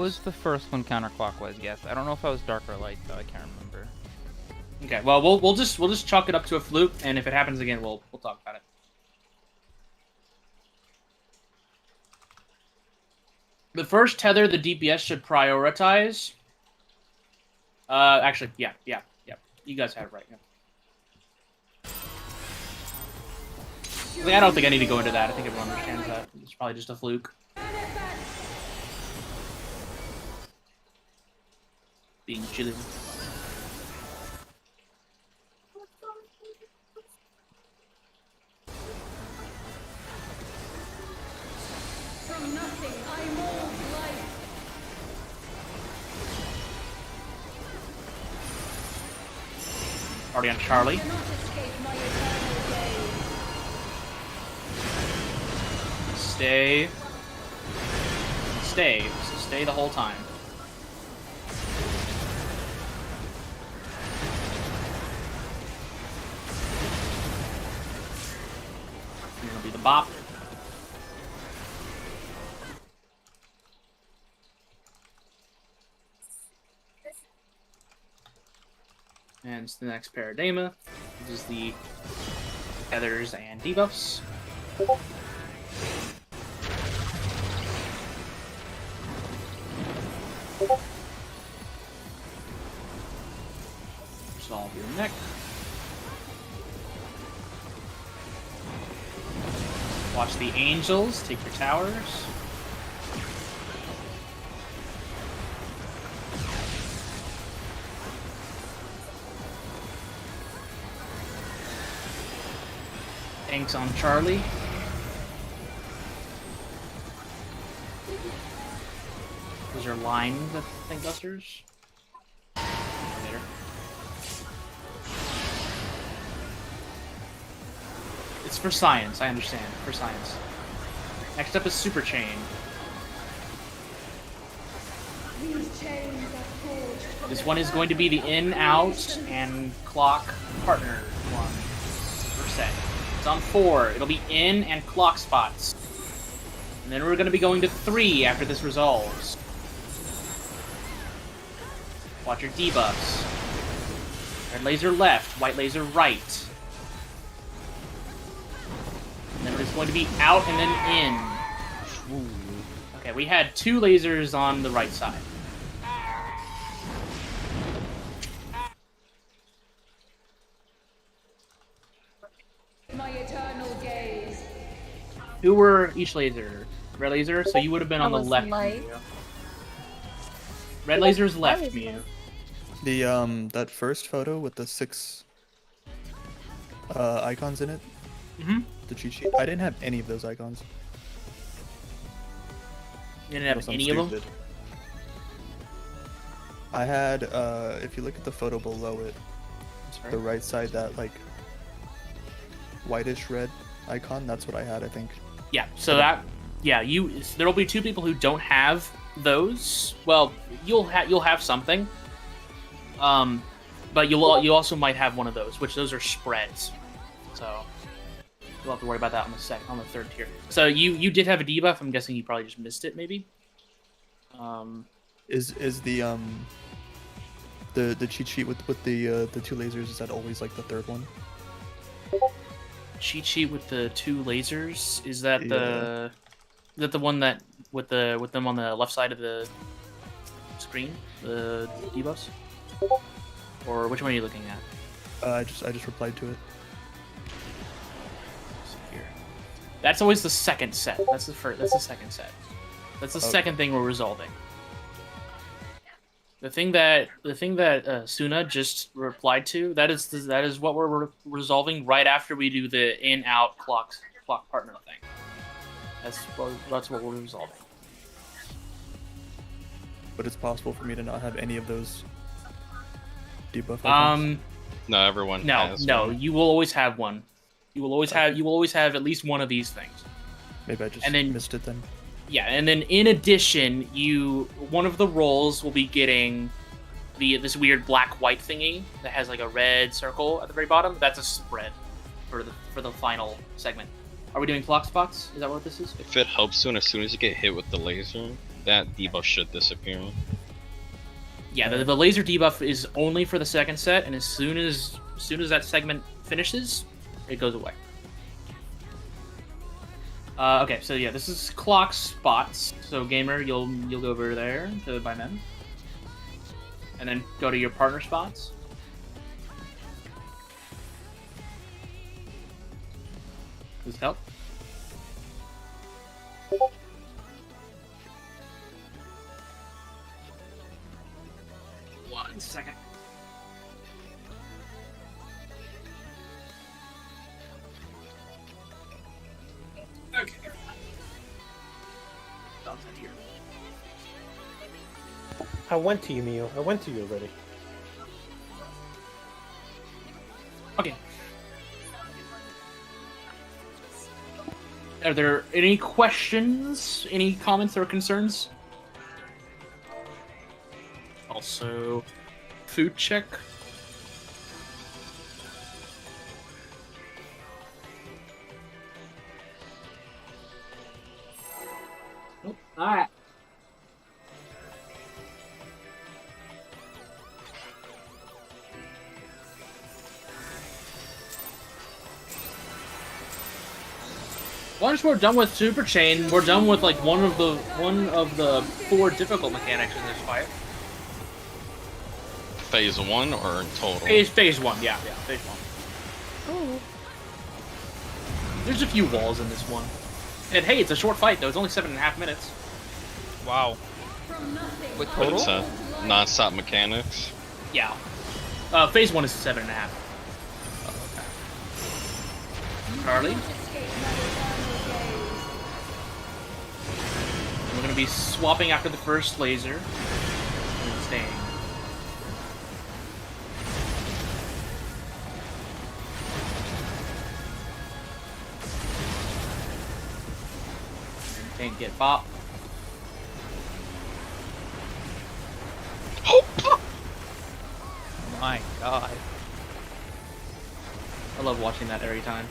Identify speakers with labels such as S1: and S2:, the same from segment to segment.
S1: was the first one counterclockwise. Yes, I don't know if I was dark or light though. I can't remember.
S2: Okay, well we'll just chalk it up to a fluke, and if it happens again, we'll talk about it. The first tether the DPS should prioritize. Actually, yeah. You guys have it right. Yeah. I don't think I need to go into that. I think everyone understands that. It's probably just a fluke. Being chilly.
S3: From nothing, I mold life.
S2: Already on Charlie.
S3: Cannot escape my eternal gaze.
S2: Stay. So stay the whole time. Here will be the bop. And it's the next Paradema. This is the feathers and debuffs. Resolve your neck. Watch the angels take your towers. Tanks on Charlie. Those are line the tank busters. Later. It's for science, I understand. For science. Next up is Super Chain.
S3: These chains are forged from
S2: This
S3: the
S2: one is going to be the in, out, and clock partner one. Per se. It's on 4. It'll be in and clock spots. And then we're going to be going to 3 after this resolves. Watch your debuffs. Red laser left, white laser right. And then it's going to be out and then in. Ooh. Okay, we had 2 lasers on the right side.
S3: my eternal gaze.
S2: Who were each laser? Red laser, so you would have been on the
S4: was
S2: left.
S4: light.
S2: Mew. Red laser's left, Mew.
S5: The that first photo with the 6 icons in it.
S2: Mm-hmm.
S5: The cheat sheet. I didn't have any of those icons.
S2: You didn't have
S5: Unless I'm
S2: any of them?
S5: stupid. I had if you look at the photo below it,
S2: Sorry.
S5: the right side, that like whitish red icon, that's what I had, I think.
S2: Yeah, so that, yeah, there'll be 2 people who don't have those. Well, you'll have something. But you also might have one of those, which those are spreads. So you'll have to worry about that on the 3rd tier. So you did have a debuff. I'm guessing you probably just missed it, maybe.
S5: Is the cheat sheet with the 2 lasers, is that always like the 3rd one?
S2: Cheat sheet with the 2 lasers, is that
S5: Yeah.
S2: the one that with them on the left side of the screen, the debuffs? Or which one are you looking at?
S5: I just replied to it.
S2: Let's see here. That's always the second set. That's the second set. That's the second thing we're resolving. The thing that Suna just replied to, that is what we're resolving right after we do the in-out clock partner thing. That's what we're resolving.
S5: But it's possible for me to not have any of those debuff icons.
S6: No, everyone
S2: No,
S6: has
S2: no,
S6: one.
S2: you will always have one. You will always have at least one of these things.
S5: Maybe I just
S2: and then-
S5: missed it then.
S2: Yeah, and then in addition, one of the roles will be getting this weird black-white thingy that has like a red circle at the very bottom. That's a spread for the final segment. Are we doing clock spots? Is that what this is?
S6: If it helps you, and as soon as you get hit with the laser,
S4: that debuff should disappear.
S2: Yeah, the laser debuff is only for the second set, and as soon as that segment finishes, it goes away. Okay, so yeah, this is clock spots. So gamer, you'll go over there to by men, and then go to your partner spots. Does it help? 1 second. Okay. Dog's not here.
S6: I went to you, Mio. I went to you already.
S2: Okay. Are there any questions? Any comments or concerns? Also, food check. Nope. All right. Once we're done with Super Chain, we're done with like one of the 4 difficult mechanics in this fight.
S4: Phase 1 or in total?
S2: Phase 1, yeah, phase 1. Oh. There's a few walls in this one. And hey, it's a short fight though, it's only 7.5 minutes.
S1: Wow. With total?
S4: It's non-stop mechanics.
S2: Yeah. Phase 1 is 7.5. Charlie? We're gonna be swapping after the first laser. And staying. Can't get bop.
S1: My God.
S2: I love watching that every time.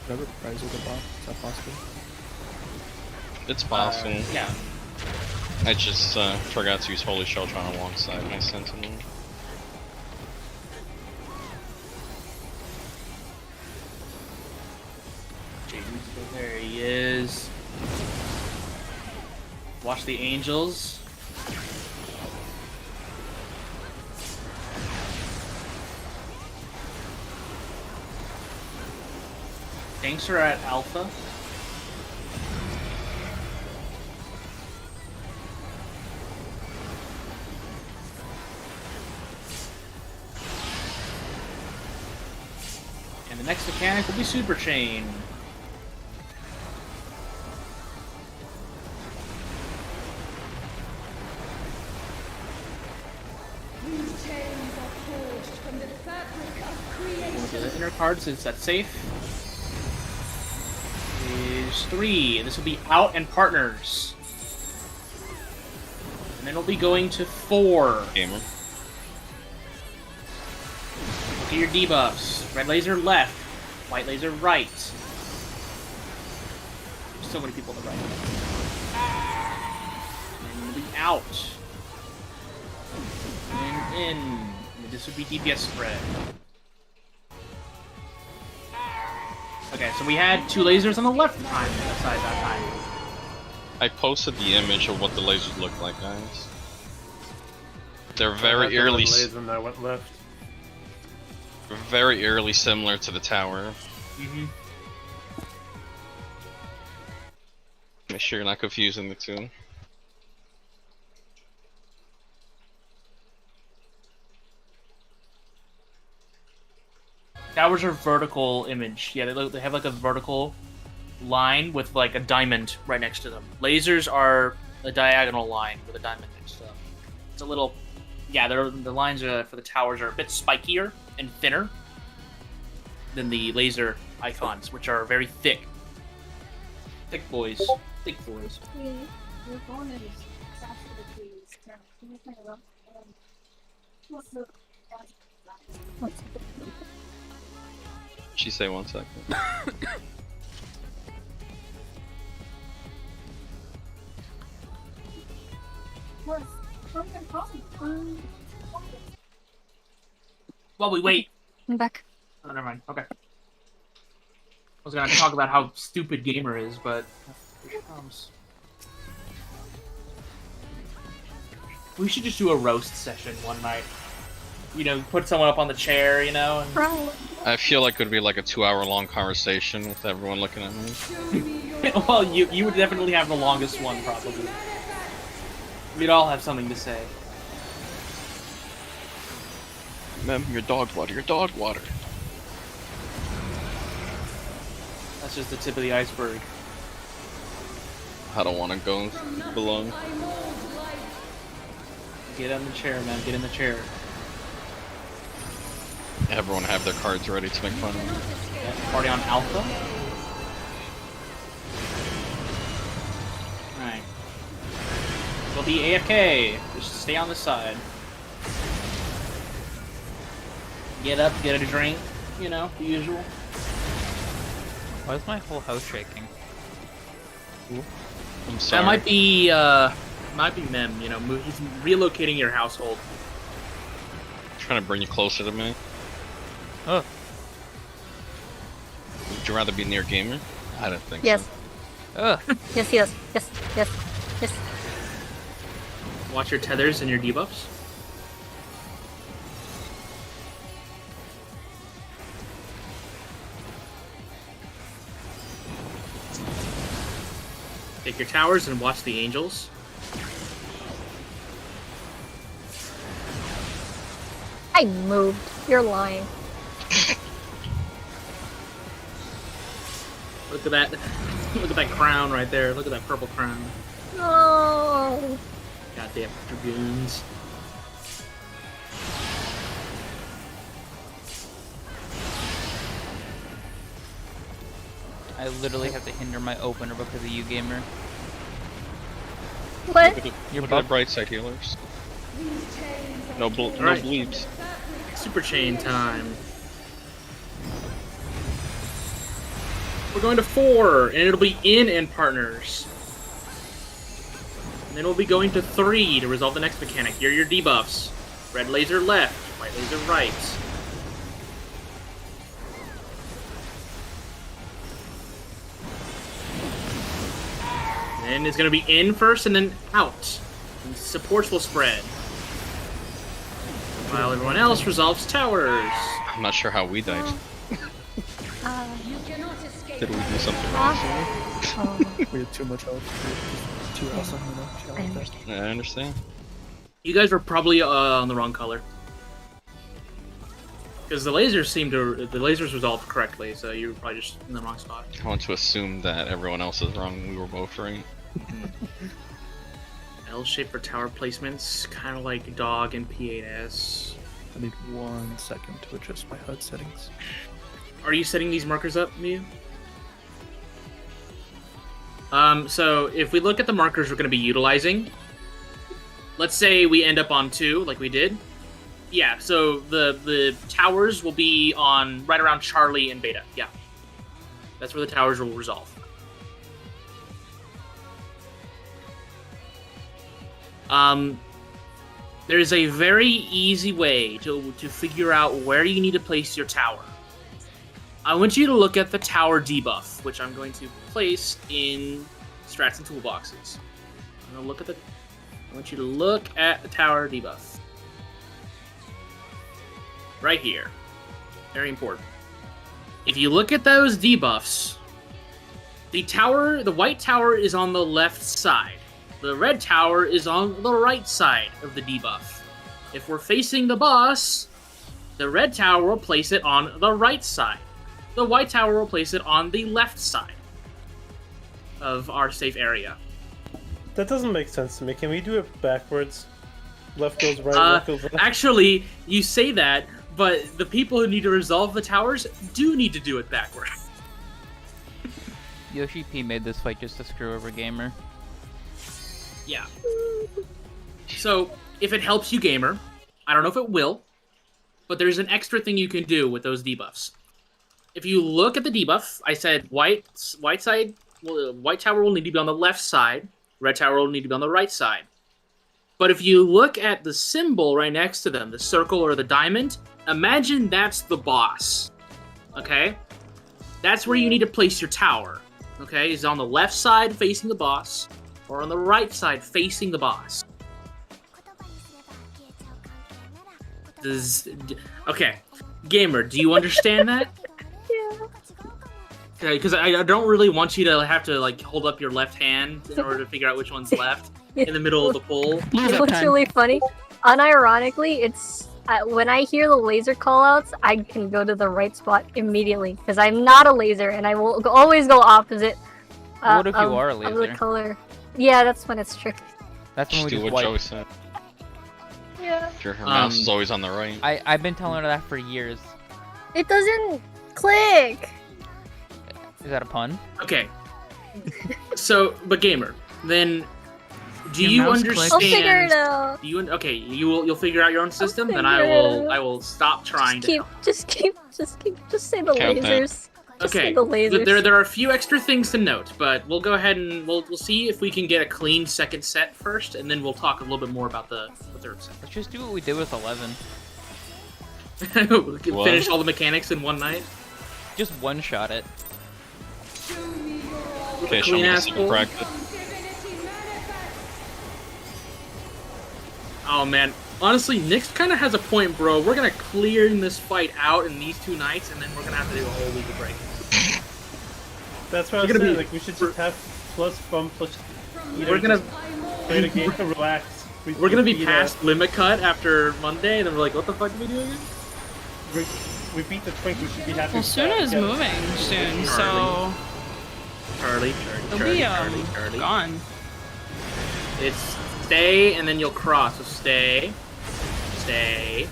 S5: Could I reprise with a bot? Is that possible?
S4: It's possible.
S2: Yeah.
S4: I just forgot to use Holy Sheltron alongside my Sentinel.
S2: There he is. Watch the angels. Tanks are at Alpha. And the next mechanic will be Super Chain.
S3: These chains are forged from the fabric of creation.
S2: The inner cards is that safe. Is 3. This will be out and partners. And then we'll be going to 4.
S4: Gamer.
S2: Look at your debuffs. Red laser left. White laser right. There's so many people on the right. And we'll be out. And in. And this would be DPS spread. Okay, so we had 2 lasers on the left side that time.
S4: I posted the image of what the lasers look like, guys. They're
S6: I
S4: very
S6: had the
S4: eerily,
S6: laser and I went left.
S4: very eerily similar to the tower.
S2: Mm-hmm.
S4: Make sure you're not confusing the two.
S2: Towers are vertical image. Yeah, they have like a vertical line with like a diamond right next to them. Lasers are a diagonal line with a diamond next to them. It's a little, yeah. The lines for the towers are a bit spikier and thinner than the laser icons, which are very thick. Thick boys. Thick boys.
S4: She say 1 second.
S2: While we wait.
S7: I'm back.
S2: Oh, never mind. Okay. I was gonna talk about how stupid Gamer is, but here she comes. We should just do a roast session one night. You know, put someone up on the chair, you know, and
S7: Right.
S4: I feel like it would be like a 2-hour-long conversation with everyone looking at me.
S2: well, you would definitely have the longest one, probably. We'd all have something to say.
S4: Mem, your dog water, your dog water.
S2: That's just the tip of the iceberg.
S4: I don't want to go below.
S2: Get in the chair, man. Get in the chair.
S4: Everyone have their cards ready to make fun of me.
S2: Yeah, party on Alpha. Alright. We'll be AFK. Just stay on the side. Get up, get a drink. You know, the usual.
S1: Why is my whole house shaking?
S4: I'm sorry.
S2: That might be Mem, you know, he's relocating your household.
S4: Trying to bring you closer to me.
S1: Oh,
S4: Would you rather be near Gamer? I don't think
S7: Yes.
S4: so.
S1: ugh.
S7: Yes, yes, yes, yes, yes.
S2: Watch your tethers and your debuffs. Take your towers and watch the angels.
S7: I moved. You're lying.
S2: Look at that. Look at that crown right there. Look at that purple crown.
S7: No.
S2: Goddamn dragoons.
S1: I literally have to hinder my opener because of you, Gamer.
S7: What?
S4: Look
S1: Your
S4: at
S1: butt-
S4: the bright side healers. No, no
S2: Alright.
S4: bleeps.
S2: Super chain time. We're going to 4, and it'll be in and partners. And then we'll be going to 3 to resolve the next mechanic. Here are your debuffs. Red laser left, white laser right. Then it's going to be in first and then out. And supports will spread. While everyone else resolves towers.
S4: I'm not sure how we died.
S3: You cannot escape.
S4: Did we do something wrong?
S7: Oh,
S5: We had too much health. We were too awesome, you know? Shit
S7: I
S5: like that.
S7: understand.
S4: Yeah, I understand.
S2: You guys were probably on the wrong color. Because the lasers resolved correctly, so you were probably just in the wrong spot.
S4: I want to assume that everyone else is wrong. We were both right.
S2: L shape for tower placements, kind of like dog and P8S.
S5: I need 1 second to adjust my HUD settings.
S2: Are you setting these markers up, Miu? So if we look at the markers we're going to be utilizing, let's say we end up on 2, like we did. Yeah, so the towers will be on right around Charlie and Beta. Yeah, that's where the towers will resolve. There's a very easy way to figure out where you need to place your tower. I want you to look at the tower debuff, which I'm going to place in strats and toolboxes. I'm gonna look at I want you to look at the tower debuff. Right here. Very important. If you look at those debuffs, the white tower is on the left side. The red tower is on the right side of the debuff. If we're facing the boss, the red tower will place it on the right side. The white tower will place it on the left side of our safe area.
S6: That doesn't make sense to me. Can we do it backwards? Left goes right, right goes left.
S2: Actually, you say that, but the people who need to resolve the towers do need to do it backwards.
S1: Yoshi P made this fight just to screw over Gamer.
S2: Yeah. So, if it helps you, Gamer, I don't know if it will, but there's an extra thing you can do with those debuffs. If you look at the debuff, I said white tower will need to be on the left side, red tower will need to be on the right side. But if you look at the symbol right next to them, the circle or the diamond, imagine that's the boss. Okay? That's where you need to place your tower. Okay? Is it on the left side facing the boss, or on the right side facing the boss? Okay. Gamer, do you understand that?
S7: Yeah.
S2: Okay, because I don't really want you to have to like hold up your left hand in order to figure out which one's left in the middle of the pool.
S7: What's really funny, unironically, it's when I hear the laser callouts, I can go to the right spot immediately because I'm not a laser and I will always go opposite.
S1: What if you are a
S7: Of the
S1: laser?
S7: color. Yeah, that's when it's tricky.
S1: That's when
S4: Just
S1: we
S4: do
S1: just
S4: what
S1: wipe.
S4: Joey said.
S7: Yeah.
S4: Her mouse is always on the right.
S1: I've been telling her that for years.
S7: It doesn't click.
S1: Is that a pun?
S2: Okay. So, but gamer, then do
S8: Your
S2: you
S8: mouse
S2: understand?
S8: clicks.
S7: I'll figure it out.
S2: Do you okay? You'll figure out your own system. Then
S7: figure it out.
S2: I will stop trying to.
S7: Just say the
S4: Count that.
S7: lasers. Just say
S2: Okay.
S7: the lasers.
S2: There are a few extra things to note, but we'll go ahead and we'll see if we can get a clean second set first, and then we'll talk a little bit more about the third set.
S1: Let's just do what we did with 11.
S2: We can
S4: What?
S2: finish all the mechanics in one night.
S1: Just one shot it.
S4: Okay, show me
S2: clean
S4: the
S2: ass
S4: second
S2: pool.
S4: practice.
S2: Oh man, honestly, Nyx kind of has a point, bro. We're gonna clear this fight out in these 2 nights, and then we're gonna have to do a whole week of break.
S6: That's what I
S2: We're
S6: was
S2: gonna
S6: saying.
S2: be-
S6: Like we should just have plus fun plus.
S2: We're gonna
S6: play the game and relax.
S2: we're gonna be
S6: beat
S2: past limit cut after Monday, and then we're like, what the fuck are we doing?
S6: We beat the twink. We should be happy.
S8: Well,
S6: with
S8: Suna
S6: that
S8: is
S6: together.
S8: moving soon, so
S2: Charlie,
S8: he'll
S2: Charlie,
S8: be
S2: Charlie.
S8: gone.
S2: It's stay, and then you'll cross. So stay, stay,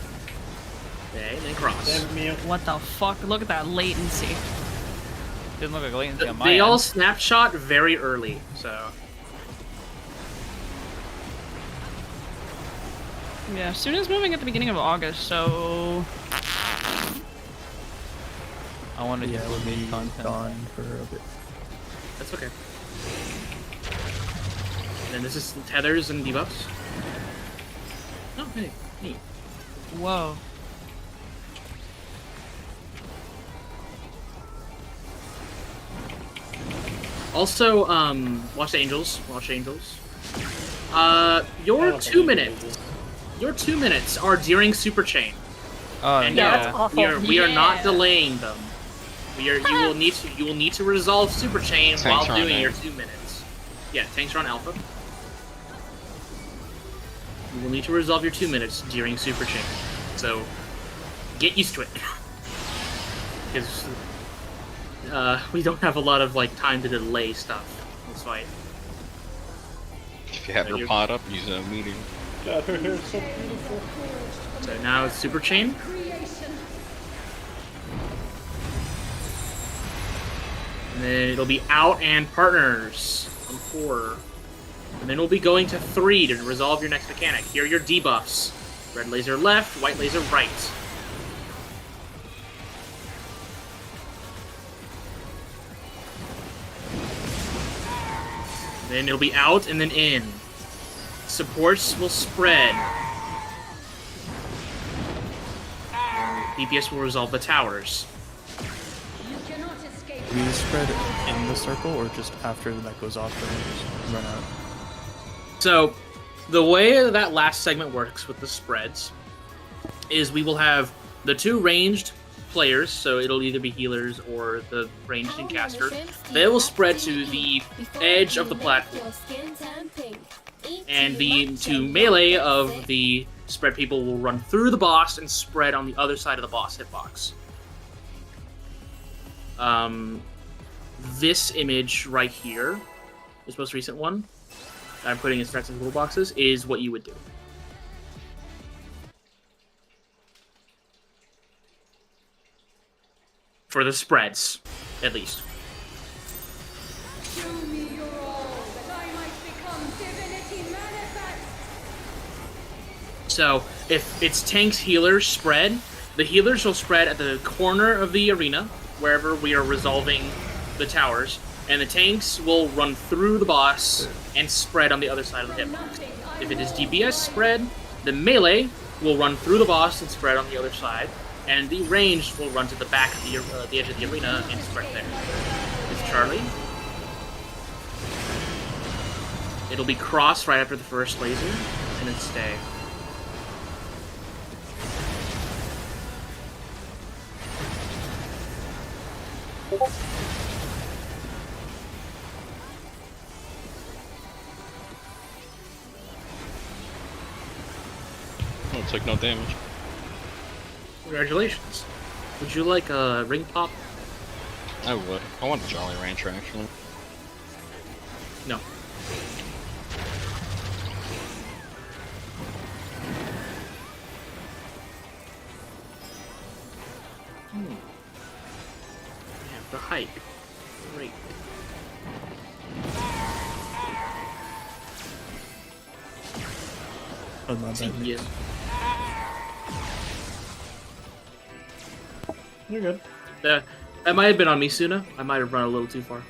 S2: stay, and then cross.
S6: Damn me.
S8: What the fuck? Look at that latency.
S1: Didn't look like latency on my
S2: They
S1: end.
S2: all snapshot very early, so
S8: Yeah, Suna's moving at the beginning of August, so
S1: I wanted
S5: Yeah,
S1: to
S5: we'll be
S1: content.
S5: gone for a bit.
S2: that's okay. And then this is tethers and debuffs. Oh, hey, neat.
S8: whoa.
S2: Also, watch the angels. Watch the angels. Your 2 minutes. Your 2 minutes are during Super Chain,
S1: Oh,
S2: and
S7: Yeah,
S1: yeah.
S7: that's awful.
S2: we are not
S8: Yeah.
S2: delaying them. You will need to resolve Super Chain
S4: Tanks
S2: while
S4: are on
S2: doing your
S4: A.
S2: 2 minutes. Yeah, tanks are on Alpha. You will need to resolve your 2 minutes during Super Chain, so get used to it. Because we don't have a lot of like time to delay stuff in this fight.
S4: If you have your pot up, use a meteor.
S6: God, her hair is so beautiful.
S2: So now it's Super Chain. And then it'll be out and partners on 4. And then we'll be going to 3 to resolve your next mechanic. Here are your debuffs. Red laser left, white laser right. Then it'll be out and then in. Supports will spread. DPS will resolve the towers.
S3: You cannot escape.
S5: Do we spread in the circle or just after that goes off and we just run out?
S2: So, the way that last segment works with the spreads is we will have the 2 ranged players, so it'll either be healers or the ranged and caster. They will spread to the edge of the platform, and the 2 melee of the spread people will run through the boss and spread on the other side of the boss hitbox. This image right here, this most recent one, that I'm putting in stacks of little boxes, is what you would do. For the spreads, at least.
S3: Show me your all, that I might become divinity manifest.
S2: So, if it's tanks, healers, spread, the healers will spread at the corner of the arena, wherever we are resolving the towers, and the tanks will run through the boss and spread on the other side of the hitbox.
S3: Nothing
S2: If it is DPS spread, the melee will run through the boss and spread on the other side, and the ranged will run to the back of the edge of the arena and spread there. It's Charlie. It'll be cross right after the first laser, and then stay.
S4: Oh, took no damage.
S2: Congratulations. Would you like a ring pop?
S4: I would. I want a Jolly Rancher actually.
S2: No. We have the hike. Great.
S5: Oh, my bad.
S2: Yeah.
S6: You're good.
S2: That might have been on me, Suna. I might have run a little too far.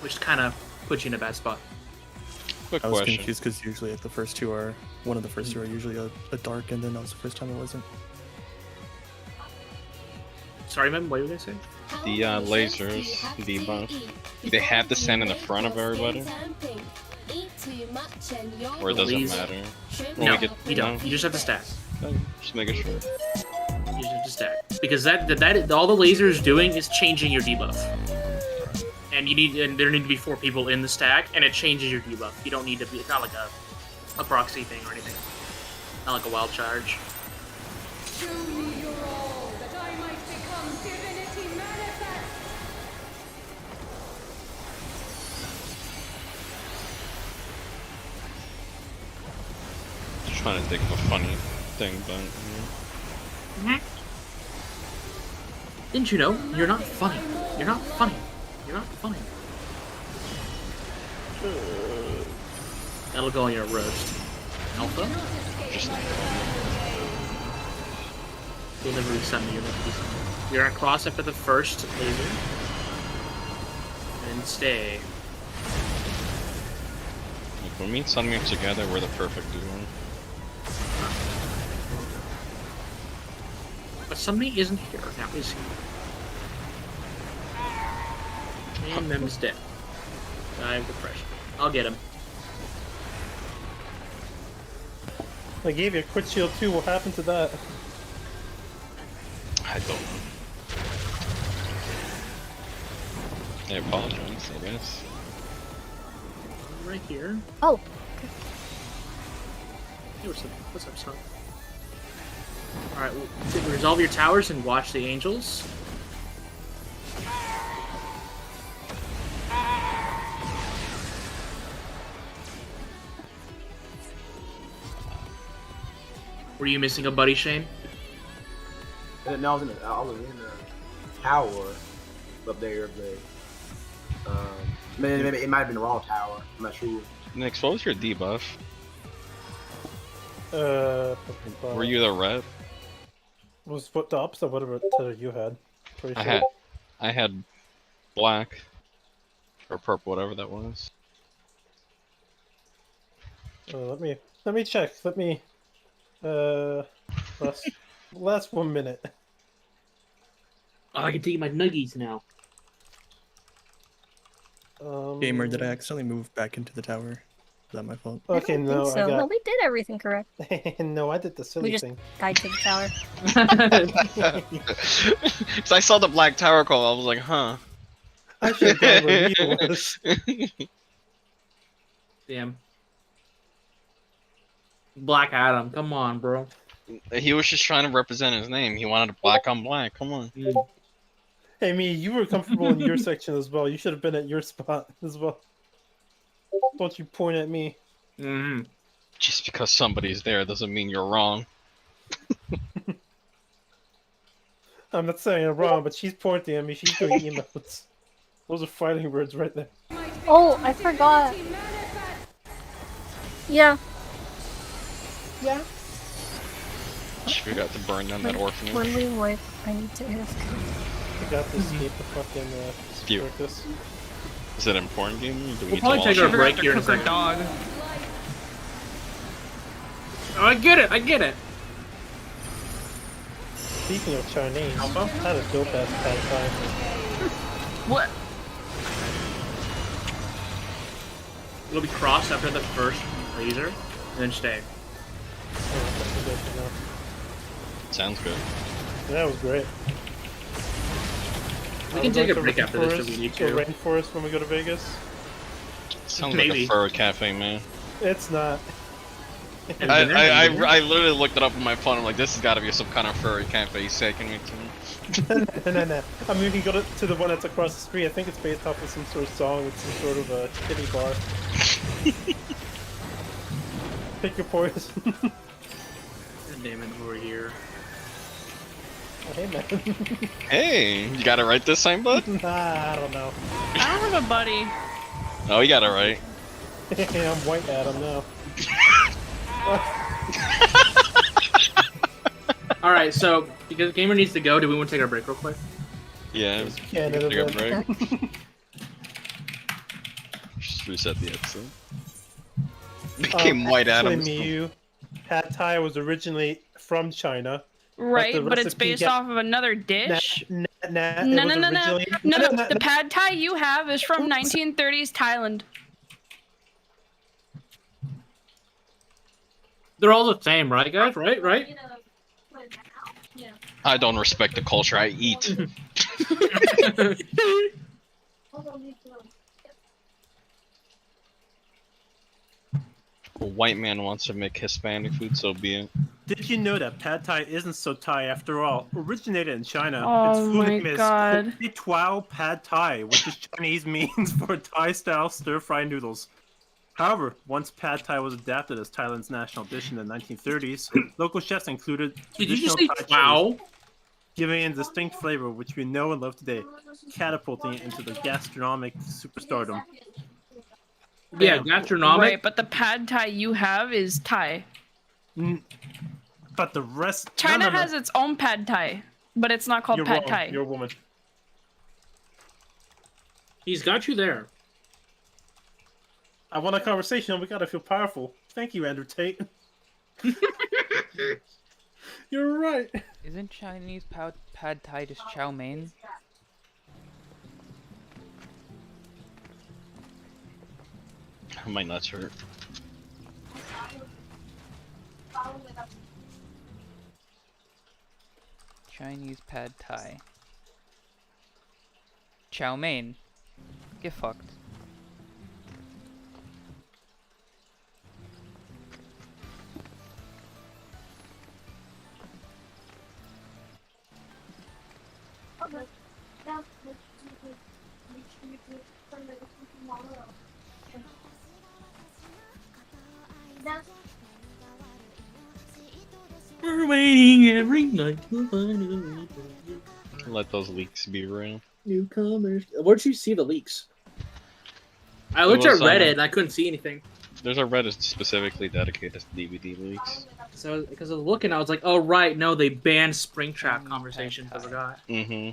S2: Which kind of puts you in a bad spot.
S4: Quick
S5: I was
S4: question.
S5: confused because usually like the first two are one of the first two are usually a dark, and then that was the first time it wasn't.
S2: Sorry, man, what were you gonna say?
S4: The lasers, debuff, they have to stand in the front of everybody? Or it doesn't
S2: Please.
S4: matter? When
S2: No,
S4: we get,
S2: you don't.
S4: no?
S2: You just have to stack.
S4: Just making sure.
S2: You just have to stack. Because that all the laser is doing is changing your debuff. And there need to be 4 people in the stack, and it changes your debuff. You don't need to be. It's not like a proxy thing or anything. Not like a wild charge.
S3: Show me your all, that I might become divinity manifest.
S4: Just trying to think of a funny thing, but
S2: Didn't you know? You're not funny. You're not funny. You're not funny. That'll go on your roast. Alpha?
S4: just
S2: You'll never reset me. You're gonna cross after the first laser. And stay.
S4: like, when me and Sunmi are together, we're the perfect duo.
S2: But Sunmi isn't here now, is he? And Mem's dead. I have depression. I'll get him.
S6: I gave you a quick shield too. What happened to that?
S4: I don't know. I apologize, I guess.
S2: Right here.
S7: Oh,
S2: Hey, what's up, son? Alright, well, resolve your towers and watch the angels. Were you missing a buddy, Shane?
S9: No, I was in the tower up there. Maybe it might have been the wrong tower. I'm not sure.
S4: Nix, what was your debuff? Were
S6: Were
S4: you the red?
S6: Was what the opposite of whatever color you had? Pretty sure.
S4: I had black. Or purple, whatever that was.
S6: Let me check. Let me. Last 1 minute.
S2: Oh, I can take my nuggies now.
S5: Gamer, did I accidentally move back into the tower? Is that my fault?
S7: I
S6: Okay,
S7: don't
S6: no,
S7: think so.
S6: I
S7: No,
S6: got.
S7: we did everything correct.
S6: No, I did the silly
S7: We just
S6: thing.
S7: died to the tower.
S4: Cause I saw the black tower call, I was like, huh.
S6: I should have gone where Leo was.
S2: Damn. Black Adam, come on, bro.
S4: He was just trying to represent his name. He wanted black on black. Come on.
S6: Hey, me, you were comfortable in your section as well. You should have been at your spot as well. Don't you point at me.
S2: Mm-hmm.
S4: Just because somebody's there doesn't mean you're wrong.
S6: I'm not saying I'm wrong, but she's pointing at me. She's doing emotes. Those are fighting words right there.
S7: Oh, I forgot. Yeah. Yeah.
S4: She forgot to burn down that orphanage.
S7: When we wipe, I need to ask.
S6: I got to escape the fucking
S4: Phew.
S6: circus.
S4: Is it important game? Do we
S2: We'll
S4: need to
S2: probably
S4: all
S2: take
S8: She
S2: our
S4: share?
S2: break
S8: forgot
S2: here in
S8: to
S2: a
S8: cook her
S2: second.
S8: dog.
S2: Oh, I get it. I get it.
S6: Speaking of Chinese,
S2: Alpha?
S6: that is dope ass pad thai.
S8: What?
S2: It'll be crossed after the first laser, and then stay.
S6: Oh, that's good to know.
S4: Sounds good.
S6: That was great.
S2: We
S6: Are
S2: can take
S6: going
S2: a
S6: to
S2: break after this if we
S6: rainforest-
S2: need
S6: to
S2: to.
S6: rainforest when we go to Vegas?
S4: Sounds like
S2: Maybe.
S4: a fur cafe, man.
S6: It's not.
S4: I literally looked it up on my phone. I'm like, this has got to be some kind of furry cafe he's taking me to.
S6: No. I mean, we can go to the one that's across the street. I think it's based off of some sort of song with some sort of a kitty bar. Pick your poison.
S2: Damn it, over here.
S6: Oh, hey, man.
S4: Hey, you got it right this time, bud?
S6: Nah, I don't know.
S8: I don't have a buddy.
S4: Oh, you got it right.
S6: I'm white Adam now.
S2: Alright, so, because Gamer needs to go, do we want to take our break real quick?
S4: Yeah,
S6: Canada,
S4: take a
S6: man.
S4: break. Just reset the episode. Became White
S6: Actually,
S4: Adams.
S6: Miyu, pad thai was originally from China.
S8: Right,
S6: the
S8: but it's
S6: recipe
S8: based
S6: get-
S8: off of another dish.
S6: No.
S8: No. The pad thai you have is from 1930s Thailand.
S2: They're all the same, right, guys? Right?
S4: I don't respect the culture I eat. A white man wants to make Hispanic food, so be it.
S6: Did you know that pad thai isn't so Thai after all? Originated in China.
S8: Oh
S6: its full
S8: my
S6: name is
S8: God.
S6: Kopi Tuao Pad Thai, which is Chinese means for Thai-style stir-fry noodles. However, once pad thai was adapted as Thailand's national dish in the 1930s, local chefs included
S2: Did you just
S6: traditional
S2: say
S6: Thai
S2: wow?
S6: chilies, giving it a distinct flavor which we know and love today, catapulting it into the gastronomic superstardom.
S2: Yeah,
S6: Damn.
S2: gastronomic.
S8: Right, but the pad thai you have is Thai.
S6: But the rest...
S8: China
S6: no.
S8: has its own pad thai, but it's not called
S6: You're
S8: pad
S6: wrong.
S8: thai.
S6: You're a woman.
S2: He's got you there.
S6: I want a conversation. We gotta feel powerful. Thank you, Andrew Tate. You're right.
S1: Isn't Chinese pad thai just chow mein?
S4: My nuts hurt.
S1: Chinese pad thai. Chow mein. Get fucked.
S2: We're waiting every night to find
S4: Let those leaks be real.
S2: newcomers. Where'd you see the leaks? I looked
S4: It
S2: at
S4: was,
S2: Reddit and I couldn't see anything.
S4: There's a Reddit specifically dedicated to DVD leaks.
S2: So because I was looking, I was like, "Oh right, no, they banned Springtrap conversations." I
S1: Pad
S2: forgot.
S4: Mm-hmm.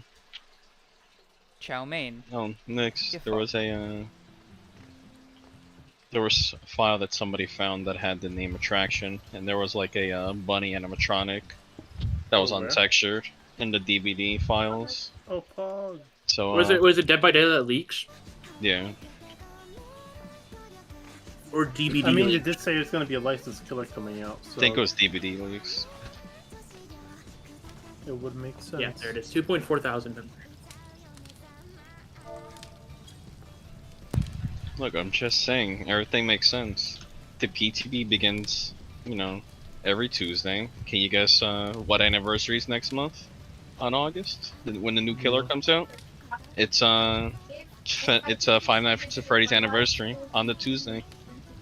S1: Chow mein.
S4: Oh, next,
S1: Get
S4: there was a file that somebody found that had the name Attraction, and there was like a bunny animatronic that was
S6: Oh, where?
S4: untextured in the DVD files.
S6: Oh, Pog.
S4: So
S2: Was it Dead by Daylight leaks
S4: yeah,
S2: or DVD?
S6: I mean, you
S2: leaks?
S6: did say there's gonna be a licensed killer coming out, so
S4: I think it was DVD leaks.
S6: it would make sense.
S2: Yeah, there it is. 2.4 thousand members.
S4: Look, I'm just saying, everything makes sense. The PTB begins, every Tuesday. Can you guess what anniversary is next month? On August, when the new killer comes out? It's Five Nights at Freddy's anniversary on the Tuesday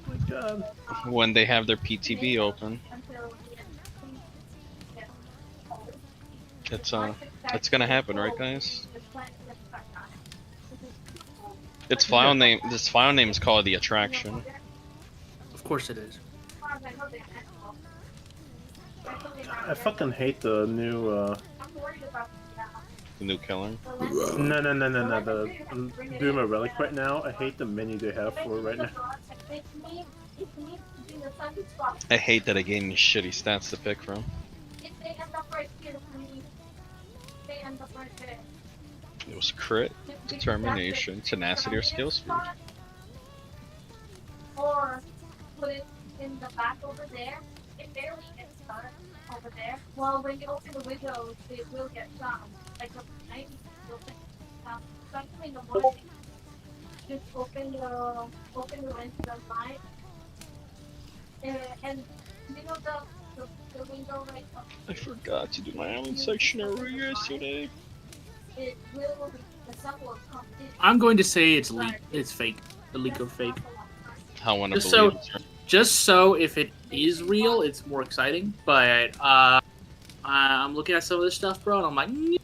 S6: Oh my God.
S4: when they have their PTB open. It's gonna happen, right, guys? Its file name. This file name is called The Attraction.
S2: Of course it is.
S6: I fucking hate the new,
S4: The new killer.
S6: No, the Doom Relic right now. I hate the menu they have for it right now.
S4: I hate that it gave me shitty stats to pick from. It was crit, determination, tenacity, or skill speed.
S7: Or put it in the back over there. It barely gets done over there. Well, when you open the windows, it will get done. Like the night, you'll get done. Especially in the morning. Just open the window light. And you know the window right up.
S4: I forgot to do my island section yesterday.
S7: It will, the sun will come in.
S2: I'm going to say it's leak. It's fake. The leak of fake.
S4: I want to
S2: Just
S4: believe
S2: so-
S4: it's real.
S2: Just so if it is real, it's more exciting. But I'm looking at some of this stuff, bro, and I'm like,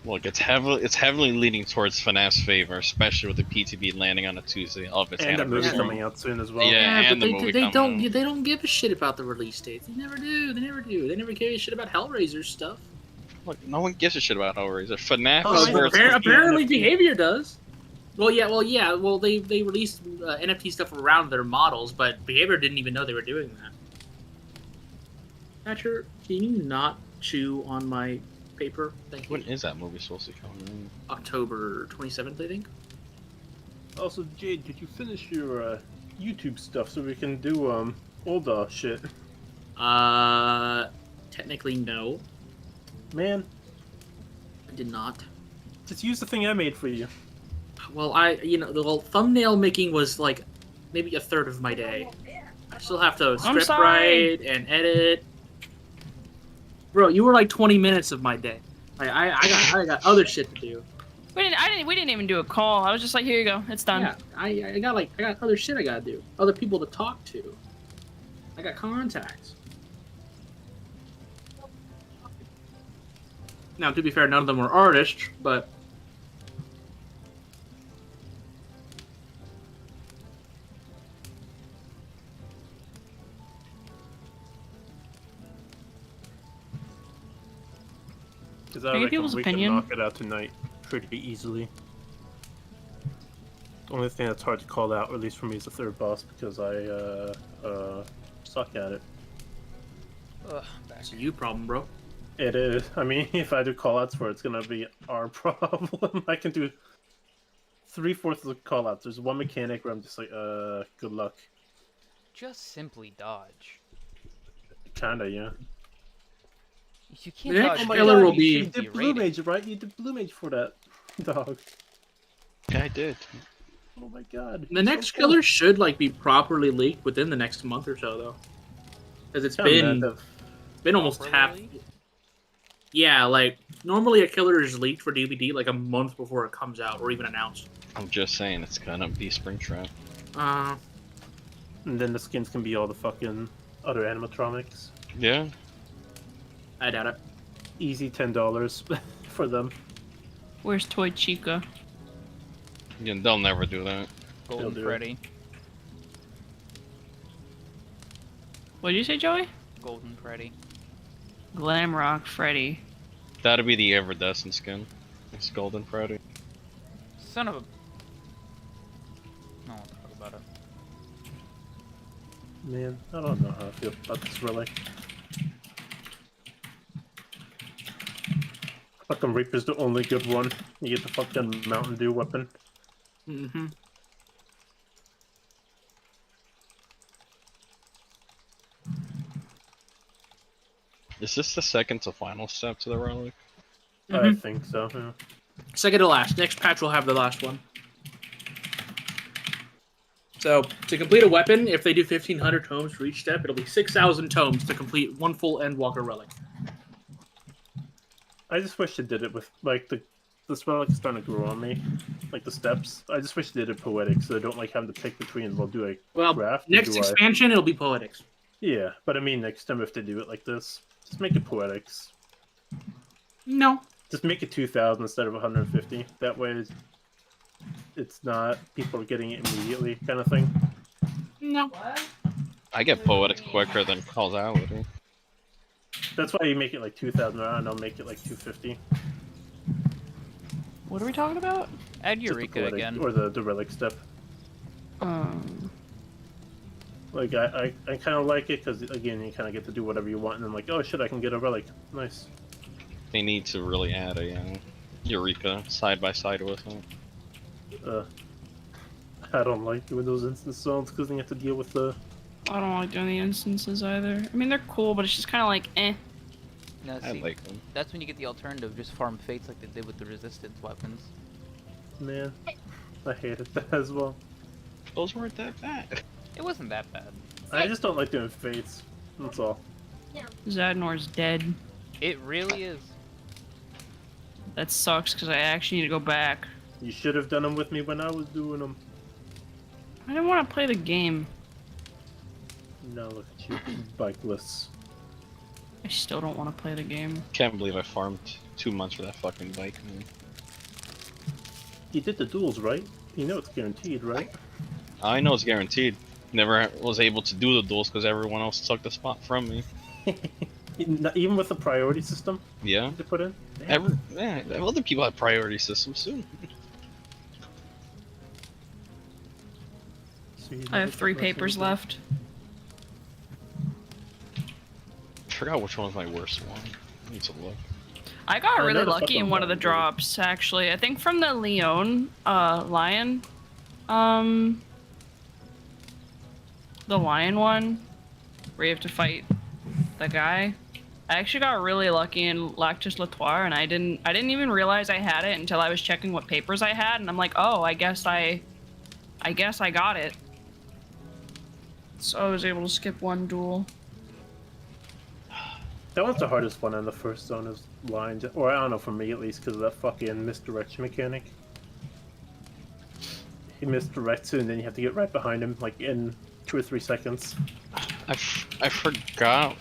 S4: Look, it's heavily leaning towards FNAF's favor, especially with the PTB landing on a Tuesday of its
S6: And the movie
S4: anniversary.
S6: coming out soon as well.
S4: Yeah, and
S2: but
S4: the movie
S2: they
S4: coming
S2: don't
S4: out.
S2: they don't give a shit about the release dates. They never do. They never do. They never give a shit about Hellraiser stuff.
S4: Look, no one gives a shit about Hellraiser. FNAF
S6: Oh,
S4: is
S6: I
S4: where
S6: know.
S4: it's
S2: Apparently, Behavior does. Well, yeah. Well, they released NFT stuff around their models, but Behavior didn't even know they were doing that. Thatcher, can you not chew on my paper? Thank you.
S4: When is that movie supposed to come in?
S2: October 27th, I think.
S6: Also, Jade, did you finish your YouTube stuff so we can do old shit?
S2: Technically, no.
S6: Man,
S2: I did not.
S6: just use the thing I made for you.
S2: Well, the thumbnail making was like maybe a third of my day. I still have to script
S8: sorry.
S2: write and edit. Bro, you were like 20 minutes of my day. I got other shit to do.
S8: We didn't even do a call. I was just like, here you go, it's done.
S2: Yeah, I got other shit I gotta do. Other people to talk to. I got contacts. Now, to be fair, none of them were artists, but
S6: Because I
S8: Any
S6: reckon
S8: people's
S6: we
S8: opinion?
S6: can knock it out tonight pretty easily. The only thing that's hard to call out, at least for me, is the third boss because I suck at it.
S1: Ugh,
S2: it's a you problem, bro.
S6: It is. I mean, if I do callouts for it, it's gonna be our problem. I can do 3/4 of the callouts. There's one mechanic where I'm just like, good luck.
S1: just simply dodge.
S6: Kinda, yeah.
S1: You can't
S2: The
S1: dodge.
S2: next
S1: but
S2: killer will
S1: you
S2: be-
S6: You
S1: shouldn't
S6: did blue
S1: rated.
S6: mage, right? You did blue mage for that dog.
S4: Yeah, I did.
S6: Oh my god.
S2: The next killer should like be properly leaked within the next month or so, though, because it's been almost half.
S1: Properly?
S2: Yeah, like normally a killer is leaked for DVD like a month before it comes out or even announced.
S4: I'm just saying it's gonna be Springtrap.
S6: And then the skins can be all the fucking other animatronics.
S4: Yeah.
S2: I doubt it.
S6: Easy $10 for them.
S8: Where's Toy Chica?
S4: Yeah, they'll never do that.
S1: Golden
S6: do it.
S1: Freddy.
S8: What did you say, Joey?
S1: Golden Freddy.
S8: Glamrock Freddy.
S4: That'll be the Iridescent skin. It's Golden Freddy.
S1: Son of a. No one talk about it.
S6: Man, I don't know how I feel about this really. Fucking Reaper's the only good one. You get the fucking Mountain Dew weapon.
S2: Mm-hmm.
S4: Is this the second to final step to the relic?
S6: I think so. Yeah.
S2: Second to last. Next patch will have the last one. So to complete a weapon, if they do 1,500 tomes for each step, it'll be 6,000 tomes to complete one full Endwalker relic.
S6: I just wish they did it with like this relic is starting to grow on me, like the steps. I just wish they did it poetic, so I don't like having to pick between. Well, do I
S2: Well,
S6: craft? or
S2: next
S6: do I...
S2: expansion, it'll be Poetics.
S6: Yeah, but I mean, next time if they do it like this, just make it poetics.
S2: No.
S6: Just make it 2,000 instead of 150. That way, it's not people are getting it immediately kind of thing.
S2: No.
S4: I get Poetics quicker than Causality.
S6: That's why you make it like 2,000 around. I'll make it like 250.
S8: What are we talking about?
S1: Add
S6: Just the
S1: Eureka
S6: poetic-
S1: again.
S6: or the relic step.
S8: What
S6: Like I kind of like it because again, you kind of get to do whatever you want, and then like, oh shit, I can get a relic. Nice.
S4: They need to really add a Eureka side by side with it.
S6: I don't like doing those instance zones because then you have to deal with the.
S8: I don't like doing the instances either. I mean, they're cool, but it's just kind of like, eh.
S1: No,
S4: I
S1: see,
S4: like them.
S1: that's when you get the alternative, just farm fates like they did with the resistance weapons.
S6: Man, I hated that as well.
S4: Those weren't that bad.
S1: It wasn't that bad.
S6: I just don't like doing fates. That's all.
S8: Zadnor's dead.
S1: It really is.
S8: That sucks because I actually need to go back.
S6: You should have done them with me when I was doing them.
S8: I didn't want to play the game.
S6: Now look at you, bikeless.
S8: I still don't want to play the game.
S4: Can't believe I farmed 2 months for that fucking bike, man.
S6: You did the duels, right? You know it's guaranteed, right?
S4: I know it's guaranteed. Never was able to do the duels because everyone else took the spot from me.
S6: Even with the priority system
S4: Yeah.
S6: to put in? Damn.
S4: Other people have priority systems too.
S6: So you
S8: I have
S6: never
S8: 3
S6: took
S8: papers
S6: wrestling?
S8: left.
S4: I forgot which one was my worst one. I need to look.
S8: I got
S6: I
S8: really
S6: know the
S8: lucky in
S6: fucking
S8: one of the
S6: one, dude.
S8: drops, actually. I think from the Leon, lion. The lion one, where you have to fight the guy. I actually got really lucky in Lactus Latoir, and I didn't even realize I had it until I was checking what papers I had, and I'm like, oh, I guess I got it. So I was able to skip one duel.
S6: That was the hardest one in the first zone is line, or I don't know, for me at least, because of that fucking misdirection mechanic. He misdirects you, and then you have to get right behind him, like in 2 or 3 seconds.
S4: I forgot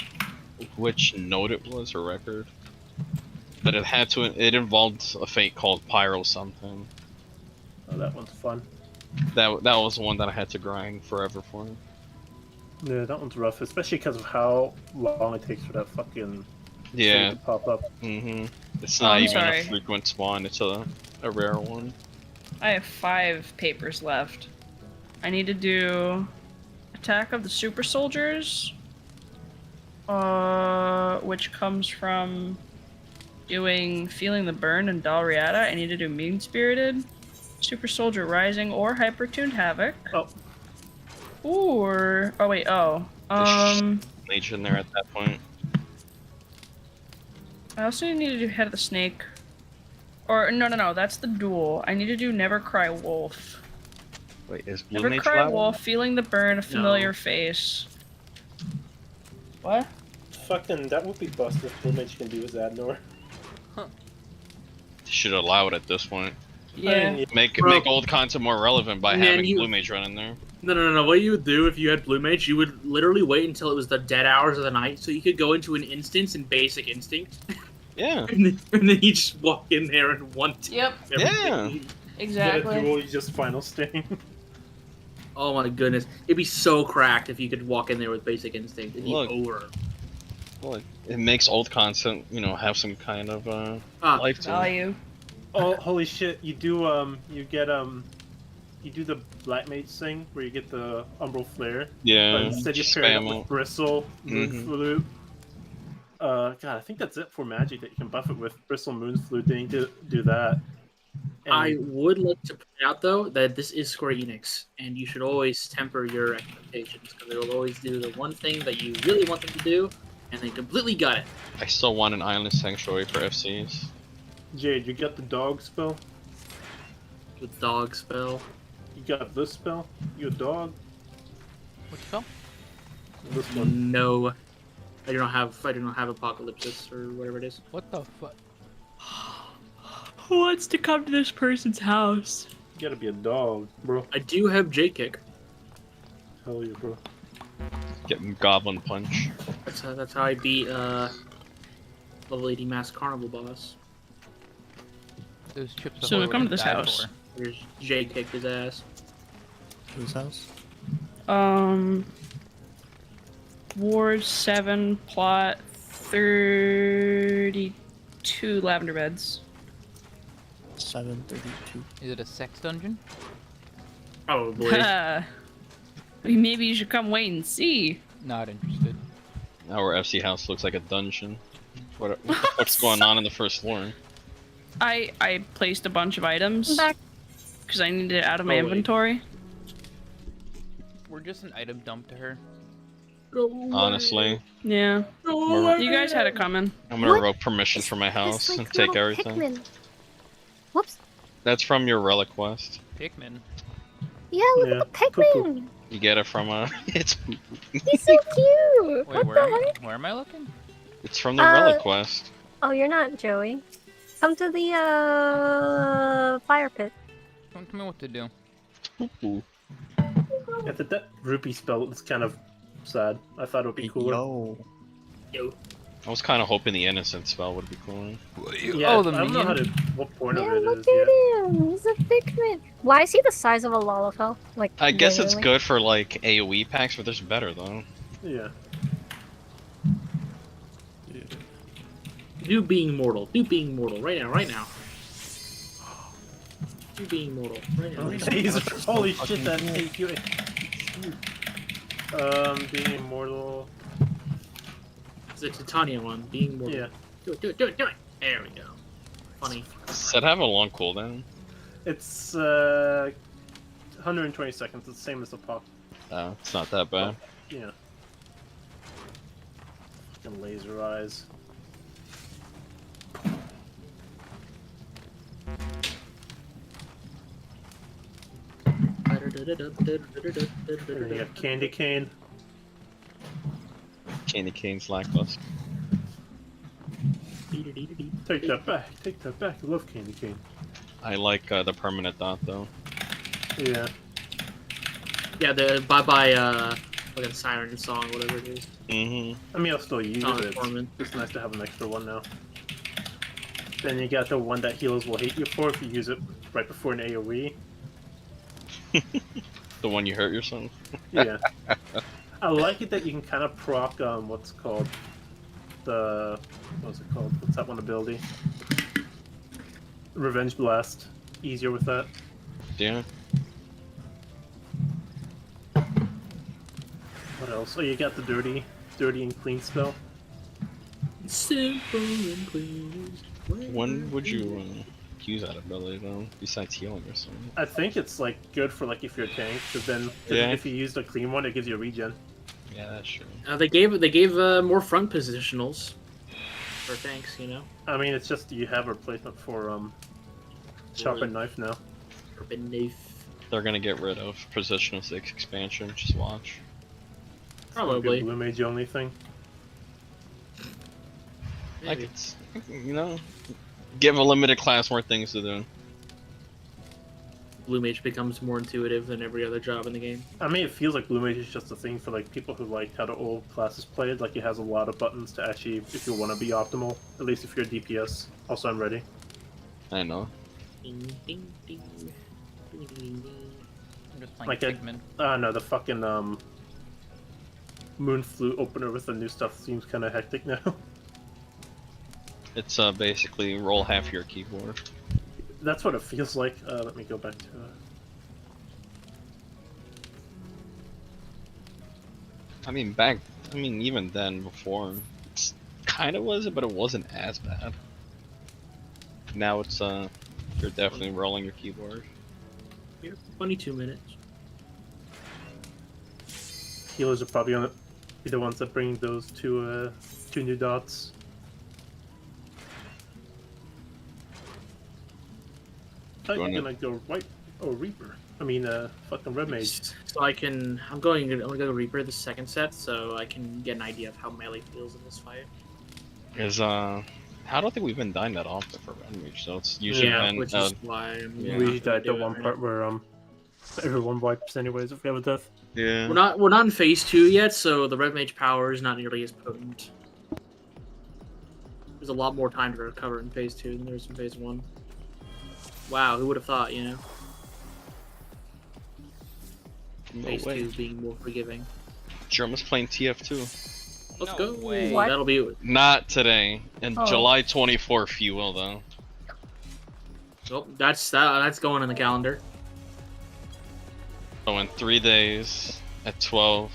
S4: which note it was or record, but it involved a fate called Pyro something.
S6: Oh, that one's fun.
S4: That was the one that I had to grind forever for.
S6: Yeah, that one's rough, especially because of how long it takes for that fucking
S4: Yeah.
S6: thing to pop up.
S4: It's not
S8: I'm
S4: even
S8: sorry.
S4: a frequent spawn. It's a rare one.
S8: I have 5 papers left. I need to do Attack of the Super Soldiers, which comes from doing Feeling the Burn and Dalriada. I need to do Mean Spirited, Super Soldier Rising, or Hypertuned Havoc.
S6: Oh.
S8: Or
S4: Mage in there at that point.
S8: I also need to do Head of the Snake. Or no, that's the duel. I need to do Never Cry Wolf.
S4: Wait, is Blue
S8: Never
S4: Mage
S8: Cry
S4: allowed?
S8: Wolf, Feeling the Burn, a familiar face. What?
S6: Fucking, that would be busted if Blue Mage can do his Adnor.
S4: Should allow it at this point.
S8: Yeah.
S4: Make
S9: Bro.
S4: old content more relevant by
S9: Man,
S4: having
S9: you-
S4: Blue Mage run in there.
S9: No. What you would do if you had Blue Mage, you would literally wait until it was the dead hours of the night, so you could go into an instance in Basic Instinct,
S4: Yeah.
S9: and then you just walk in there and want to.
S8: Yep,
S4: Yeah.
S6: Get a
S8: exactly.
S6: duel, you just final stain.
S9: Oh my goodness, it'd be so cracked if you could walk in there with Basic Instinct. It'd be
S4: Look.
S9: over.
S4: Well, it makes old content, have some kind of life to it.
S8: Value.
S6: Oh, holy shit! You do you get you do the Black Mage thing where you get the Umbral Flare,
S4: Yeah.
S6: but instead you
S4: just
S6: pair it up
S4: spam
S6: with
S4: it.
S6: Bristle, Moon
S4: Mhm.
S6: Flute. God, I think that's it for magic that you can buff it with Bristle, Moon Flute. Then you do that. And
S9: I would like to point out though that this is Square Enix, and you should always temper your expectations because they will always do the one thing that you really want them to do, and they completely got it.
S4: I still want an Island Sanctuary for FCs.
S6: Jade, you got the dog spell.
S9: The dog spell.
S6: You got this spell. You a dog.
S1: Which spell?
S6: This one.
S9: No, I do not have Apocalypsis or whatever it is.
S1: What the fuck?
S8: Who wants to come to this person's house?
S6: You gotta be a dog, bro.
S9: I do have J-Kick.
S6: Hell yeah, bro.
S4: Getting Goblin Punch.
S9: That's how I beat Level 80 Mass Carnival boss.
S1: Those chips.
S8: So
S1: ahoy
S8: come to
S1: would
S8: this
S1: die
S8: house.
S1: for.
S9: There's J-Kick his ass.
S5: Whose house?
S8: Ward 7, plot 32 lavender beds.
S5: 732.
S1: Is it a sex dungeon?
S9: Probably.
S8: Maybe you should come wait and see.
S1: Not interested.
S4: Our FC house looks like a dungeon. What's going on in the first floor?
S8: I placed a bunch of items
S10: Back.
S8: because I needed it out of my
S9: Oh, wait.
S8: inventory.
S1: We're just an item dump to her.
S4: Honestly,
S8: Yeah. You guys had it coming.
S4: I'm gonna
S10: What?
S4: revoke permissions for my house
S10: It's
S4: and
S10: like
S4: take
S10: little
S4: everything.
S10: Pikmin. Whoops.
S4: That's from your relic quest.
S1: Pikmin.
S10: Yeah, look
S6: Yeah,
S10: at the Pikmin.
S4: You get it from it's
S10: He's so cute.
S1: Wait,
S10: what
S1: where
S10: the heck?
S1: am I looking?
S4: it's from the relic quest.
S10: Oh, you're not Joey. Come to the fire pit.
S1: Don't tell me what to do.
S4: Ooh.
S6: Yeah, that rupee spell is kind of sad. I thought it would be cooler.
S5: Yo.
S4: I was kind of hoping the innocent spell would be cooler.
S6: Yeah,
S1: Oh, the
S6: I don't know
S1: minion.
S6: what point
S10: Yeah,
S6: of it
S10: look
S6: is.
S10: at
S6: Yeah.
S10: him. He's a Pikmin. Why is he the size of a Lalafell? Like,
S4: I guess it's
S10: literally?
S4: good for like AoE packs, but there's better though.
S6: Yeah.
S9: Do being mortal. Do being mortal. Right now. Right now. Do being mortal. Right now.
S6: Oh,
S9: Right now.
S6: Jesus. Holy shit, that take you. Being immortal.
S9: It's the Titania one. Being mortal.
S6: Yeah.
S9: Do it. Do it. Do it. Do it. There we go. Funny.
S4: Does that have a long cooldown?
S6: It's 120 seconds. It's the same as the pop.
S4: It's not that bad.
S6: Yeah. Fucking laser eyes. And then you have Candy Cane.
S4: Candy cane's lackluster.
S6: Take that back. Take that back. I love Candy Cane.
S4: I like the permanent dot though.
S6: Yeah.
S9: Yeah, the bye bye like a siren song, whatever it is.
S4: Mm-hmm.
S6: I mean, I'll still use
S9: Sonic
S6: it.
S9: Foreman.
S6: It's nice to have an extra one now. Then you got the one that healers will hate you for if you use it right before an AoE.
S4: The one you hurt yourself.
S6: Yeah. I like it that you can kind of proc what's called what's it called? What's that one ability? Revenge Blast. Easier with that.
S4: Yeah.
S6: What else? Oh, you got the dirty and clean spell.
S9: Simple and clean.
S4: When would you use that ability though? Besides healing or something.
S6: I think it's like good for like if you're a tank, because then
S4: Yeah.
S6: if you use the clean one, it gives you a regen.
S4: Yeah, that's true.
S9: They gave more front positionals for tanks, you know.
S6: I mean, it's just you have a replacement for sharpened knife now.
S9: Urban knife.
S4: They're gonna get rid of positional 6 expansion. Just watch.
S9: Probably.
S6: Blue mage only thing.
S4: Like
S9: Maybe.
S4: it's, give a limited class more things to do.
S9: Blue Mage becomes more intuitive than every other job in the game.
S6: I mean, it feels like blue mage is just a thing for like people who like how the old classes played. Like it has a lot of buttons to actually, if you want to be optimal, at least if you're a DPS. Also, I'm ready.
S4: I know.
S9: Ding, ding, ding. Ding, ding, ding.
S1: I'm just playing
S6: Like
S1: Pikmin.
S6: No, the fucking moon flute opener with the new stuff seems kind of hectic now.
S4: It's basically roll half your keyboard.
S6: That's what it feels like. Let me go back to.
S4: I mean, even then, before, it's kind of was it, but it wasn't as bad. Now it's you're definitely rolling your keyboard.
S9: Here, 22 minutes.
S6: Healers are probably on be the ones that bring those two new dots. I'm gonna go white or Reaper. I mean, fucking Red Mage.
S9: So I'm going to go Reaper the second set, so I can get an idea of how melee feels in this fight.
S4: I don't think we've been dying that often for Red Mage, so it's usually
S9: Yeah,
S4: been
S9: which is why I'm
S4: yeah.
S6: We
S9: not gonna
S6: died
S9: do
S6: the
S9: it
S6: one
S9: right
S6: part where everyone wipes anyways if we have a death.
S4: yeah.
S9: We're not in phase 2 yet, so the Red Mage power is not nearly as potent. There's a lot more time to recover in phase 2 than there is in phase 1. Wow, who would have thought, you know?
S4: No
S9: Phase
S4: way.
S9: 2 being more forgiving.
S4: German's playing TF2.
S9: Let's
S1: No
S9: go.
S1: way.
S10: What?
S9: That'll be
S4: Not today. And
S10: Oh.
S4: July 24th, you will though.
S9: oh, that's going in the calendar.
S4: So in 3 days, At 12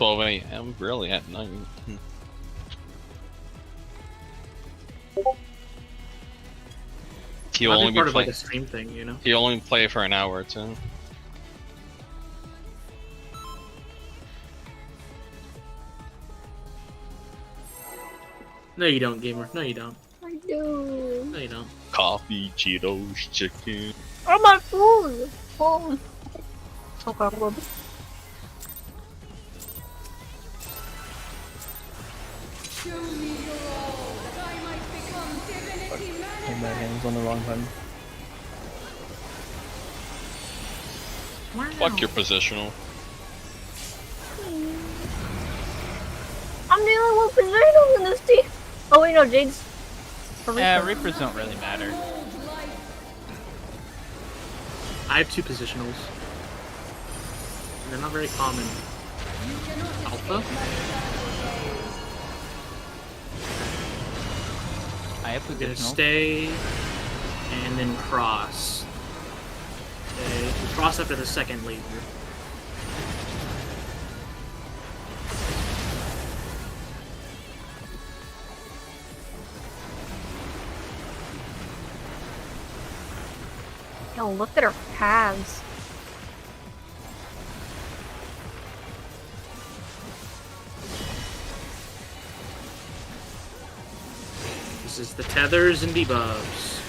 S4: a.m. Really at night. He'll
S9: Might
S4: only
S9: be
S4: be
S9: part of like
S4: playing.
S9: a stream thing, you know.
S4: He'll only play for an hour or two.
S9: No, you don't, gamer. No, you don't.
S10: I do.
S9: No, you don't.
S4: Coffee, Cheetos, chicken.
S10: Oh, my food. Oh. Okay, well,
S3: Show me your all, that I might become divinity
S5: And my
S3: manifest.
S5: hands on the wrong button.
S4: Fuck your positional.
S10: I'm the only one positional in this team. Oh wait, no, Jade's.
S1: Yeah, Reapers don't really matter.
S9: I have 2 positionals. And they're not very common. Alpha?
S1: I have
S9: We're gonna
S1: positional.
S9: stay and then cross. Okay, we cross after the second laser.
S10: Yo, look at her calves.
S9: This is the tethers and debuffs.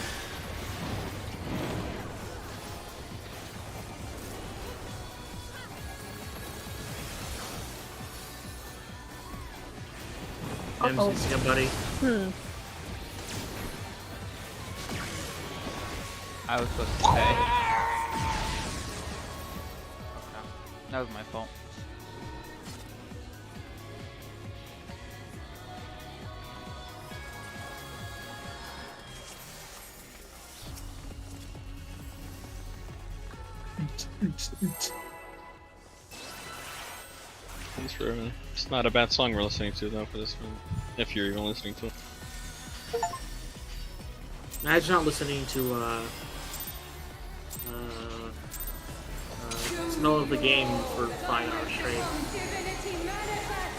S10: Uh-oh.
S9: M's, yeah, buddy.
S1: I was supposed to say. Okay. That was my fault.
S4: Thanks for. It's not a bad song we're listening to though for this one, if you're even listening to it.
S9: Imagine not listening to Smell of the Game for 5 hours straight.
S3: Divinity manifest.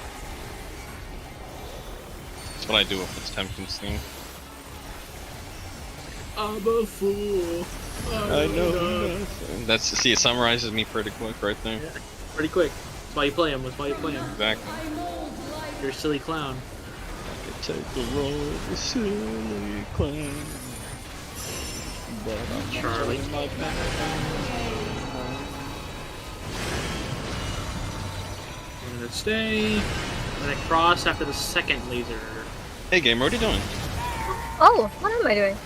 S4: That's what I do if it's Temkins theme.
S9: I'm a fool.
S4: I know. That's see, it summarizes me pretty quick right there.
S9: Yeah, pretty quick. That's why you play him. That's why you play him.
S4: Exactly.
S9: You're a silly clown.
S4: Take the role of a silly clown. But I'm
S9: Charlie.
S4: my
S9: I'm gonna stay. I'm gonna cross after the second laser.
S4: Hey gamer, what are you doing?
S10: Oh, what am I doing?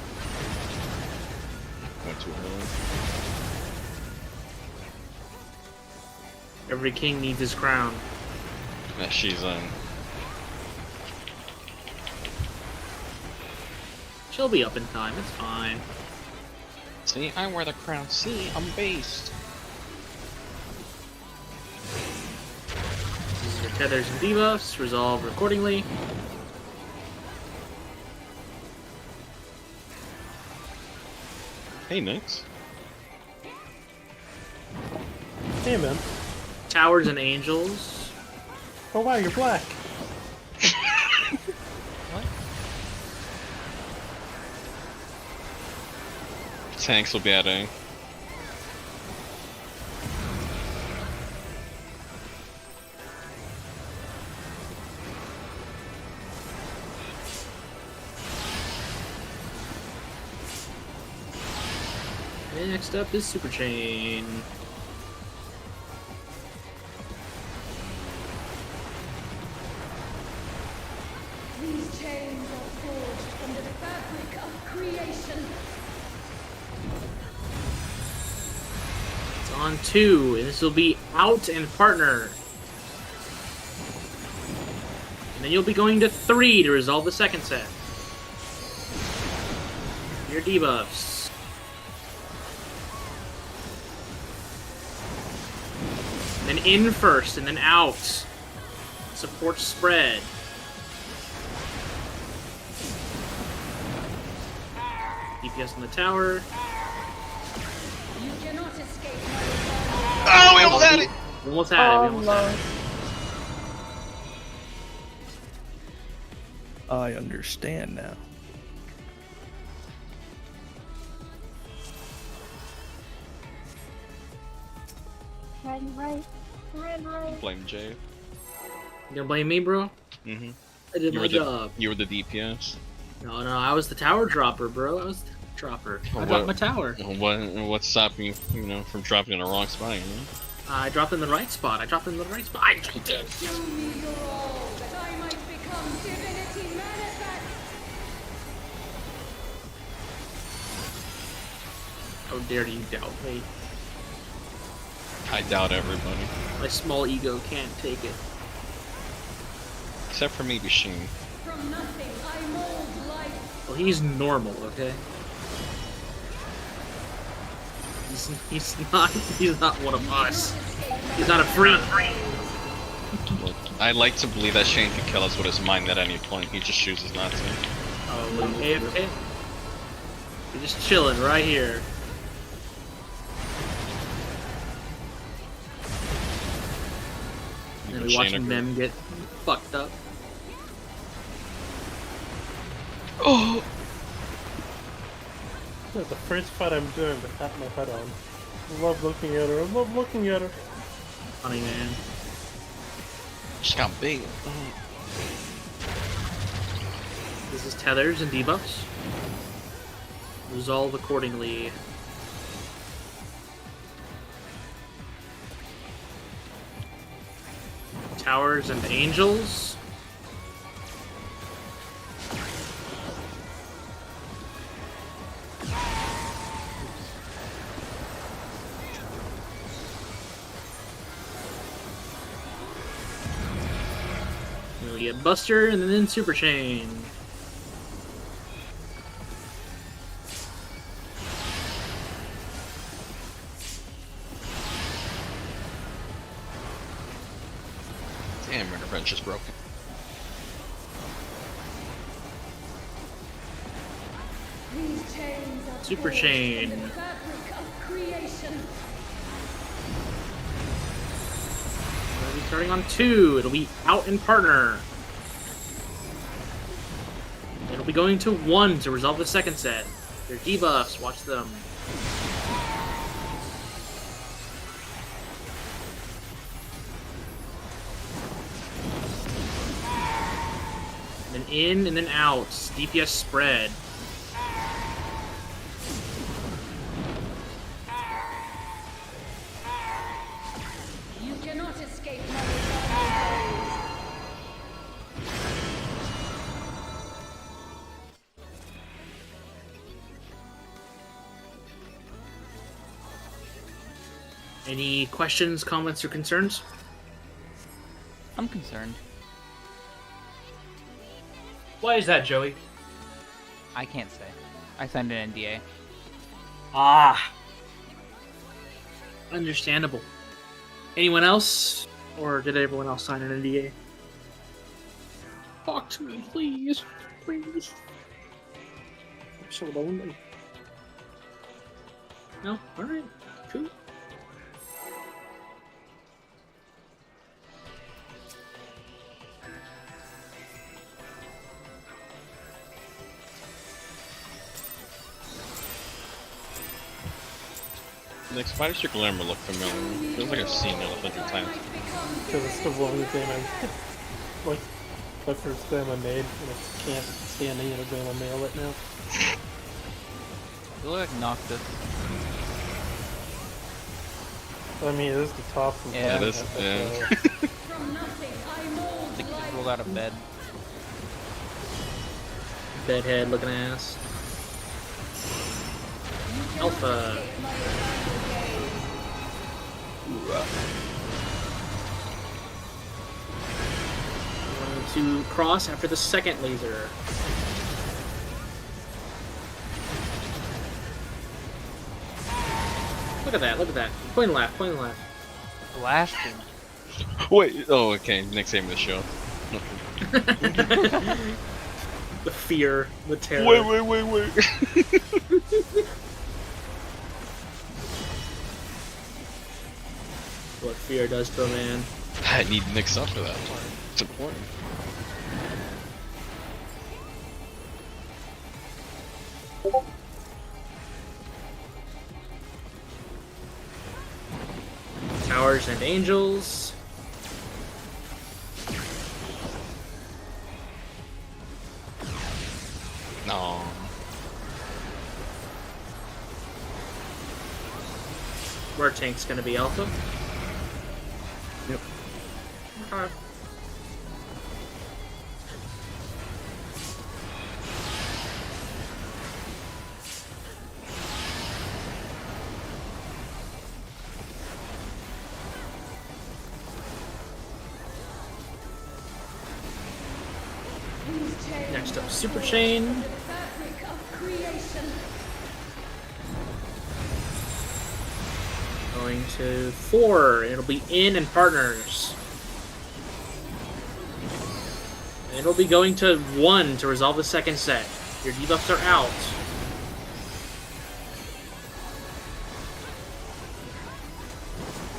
S4: Went too early.
S9: Every king needs his crown.
S4: Yeah, she's
S9: She'll be up in time. It's fine.
S4: See, I wear the crown. See, I'm based.
S9: These are your tethers and debuffs. Resolved accordingly.
S4: Hey, Nix.
S6: Hey, man.
S9: Towers and angels.
S6: Oh wow, you're black.
S4: Tanks will be adding.
S9: Next up is Super Chain.
S3: These chains are forged from the fabric of creation.
S9: It's on 2, and this will be out and partner. And then you'll be going to 3 to resolve the second set. Your debuffs. Then in first, and then out. Support spread. DPS on the tower.
S3: You cannot escape my
S4: Oh, it was at it!
S9: We almost had it. We
S10: Oh,
S9: almost had it.
S5: I understand now.
S10: Red right. Red right.
S4: Blame Jay.
S9: You gonna blame me, bro?
S4: Mm-hmm.
S9: I did
S4: You
S9: my
S4: were
S9: job.
S4: You were the DPS.
S9: No, I was the tower dropper, bro. I was the dropper. I
S4: What-
S9: dropped my tower.
S4: What's stopping you, from dropping in the wrong spot?
S9: I dropped in the right spot. I dropped in the right spot. I dropped it.
S3: Show me your all, that I might become divinity manifest.
S9: How dare you doubt me?
S4: I doubt everybody,
S9: My small ego can't take it.
S4: except for maybe Sheen.
S3: From nothing I mold life.
S9: Well, he's normal, okay? He's not one of us. He's not a freak.
S4: Look, I like to believe that Shane can kill us with his mind at any point. He just chooses not to.
S9: Oh, AFK. You're just chilling right here. And then we watching them get fucked up.
S4: Oh!
S6: That's the first fight I'm doing to pat my head on. I love looking at her. I love looking at her.
S9: Funny man.
S4: Just got bait.
S9: This is tethers and debuffs. Resolve accordingly. Towers and angels. We get Buster and then Super Chain.
S4: Damn, Murder Wrench is broken.
S3: These chains are
S9: Super
S3: forged
S9: Chain.
S3: in the fabric of creation.
S9: We'll be starting on 2. It'll be out in partner. It'll be going to 1 to resolve the second set. Their debuffs, watch them. Then in and then out. DPS spread.
S3: You cannot escape my eternal gaze.
S9: Any questions, comments, or concerns?
S1: I'm concerned.
S9: Why is that, Joey?
S1: I can't say. I signed an NDA.
S9: Ah. Understandable. Anyone else? Or did everyone else sign an NDA? Talk to me, please. Please. I'm so lonely. No? Alright. Cool.
S4: Like, why does your glamour look familiar? Feels like I've seen it 100 times.
S6: Because it's the one game I like the first game I made, and I just can't stand any other game I mail it now.
S1: You look like Noctis.
S6: I mean, it is the top. Of
S1: Yeah,
S4: it is. Yeah.
S3: From nothing I mold
S1: Like you
S3: life.
S1: just rolled out of bed.
S9: Bedhead looking ass. Alpha. Going to cross after the second laser. Look at that, look at that. Point and laugh, point and laugh.
S1: Blasted.
S4: Wait, oh, okay, next game of the show.
S9: The fear, the terror.
S4: Wait.
S9: What Spear does to a man.
S4: I need Nyx up for that part. It's important.
S9: Towers and angels.
S4: No.
S9: Our tank's gonna be alpha.
S5: Yep.
S9: Okay. Next up, Super Chain.
S3: Fabric of creation.
S9: Going to 4. It'll be in and partners. And it'll be going to 1 to resolve the second set. Your debuffs are out.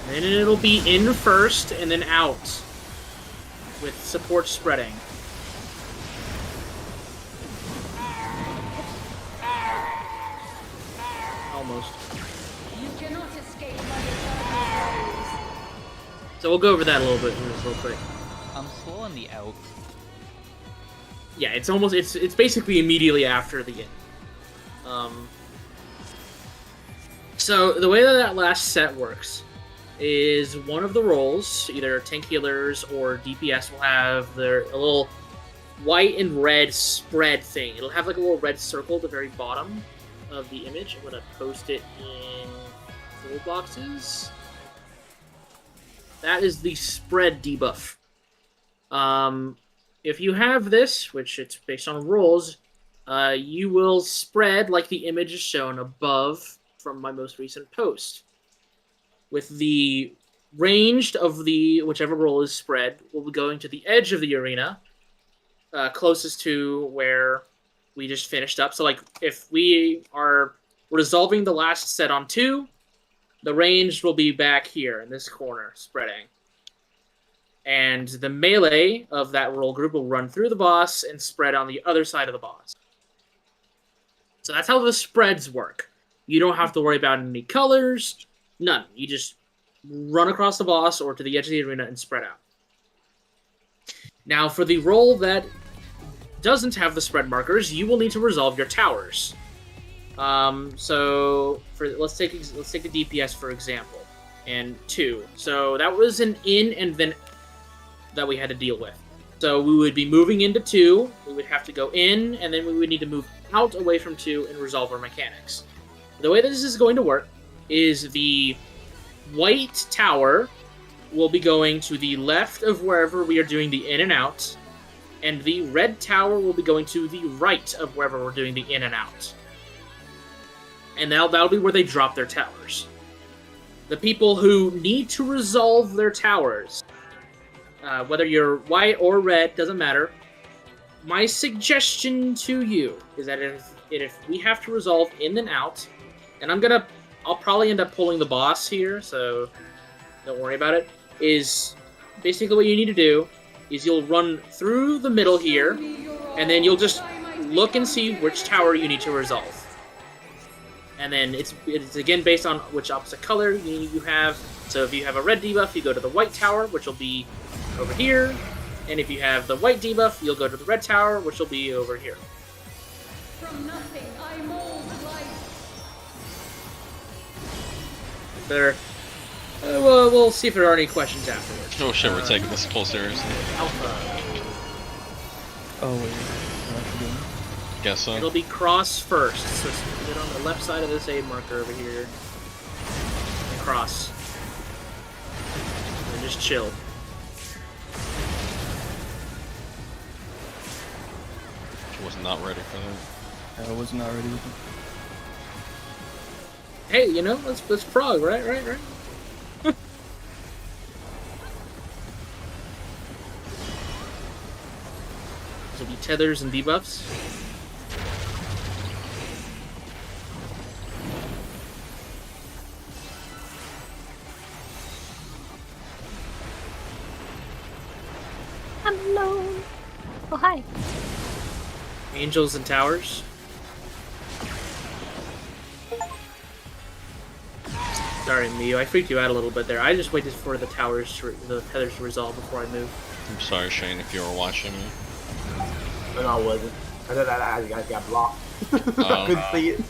S9: Then it'll be in first and then out. With support spreading. Almost.
S3: You cannot escape my eternal rays.
S9: So we'll go over that a little bit real quick.
S1: I'm slow on the out.
S9: Yeah, it's almost it's basically immediately after the end. So the way that last set works is one of the roles, either tank healers or DPS, will have a little white and red spread thing. It'll have like a little red circle at the very bottom of the image. I'm gonna post it in full boxes. That is the spread debuff. If you have this, which it's based on rules, you will spread like the image is shown above from my most recent post. With the ranged of the whichever role is spread, will be going to the edge of the arena, closest to where we just finished up. So like if we are resolving the last set on 2, the ranged will be back here in this corner, spreading. And the melee of that role group will run through the boss and spread on the other side of the boss. So that's how the spreads work. You don't have to worry about any colors, none. You just run across the boss or to the edge of the arena and spread out. Now, for the role that doesn't have the spread markers, you will need to resolve your towers. So let's take the DPS for example, and 2. So that was an in and then that we had to deal with. So we would be moving into 2, we would have to go in, and then we would need to move out away from 2 and resolve our mechanics. The way that this is going to work is the white tower will be going to the left of wherever we are doing the in and out, and the red tower will be going to the right of wherever we're doing the in and out. And that'll be where they drop their towers. The people who need to resolve their towers, whether you're white or red, doesn't matter. My suggestion to you is that if we have to resolve in and out, and I'll probably end up pulling the boss here, so don't worry about it, is basically what you need to do is you'll run through the middle here, and then you'll just look and see which tower you need to resolve. And then it's again based on which opposite color you have. So if you have a red debuff, you go to the white tower, which will be over here. And if you have the white debuff, you'll go to the red tower, which will be over here.
S3: From nothing, I mold life.
S9: There. We'll see if there are any questions afterwards.
S4: Oh shit, we're taking this full seriously.
S9: Alpha.
S5: Oh wait, what am I doing?
S4: Guess so.
S9: It'll be cross first. So put it on the left side of this A marker over here. And cross. And just chill.
S4: Was not ready for that.
S5: I was not ready.
S9: Hey, you know, let's prog, right? This will be tethers and debuffs.
S10: Oh, hi.
S9: Angels and towers. Sorry, Mio, I freaked you out a little bit there. I just waited for the towers, the tethers to resolve before I moved.
S4: I'm sorry, Shane, if you were watching me.
S11: No, I wasn't. I got blocked. I
S4: Oh.
S11: couldn't see it.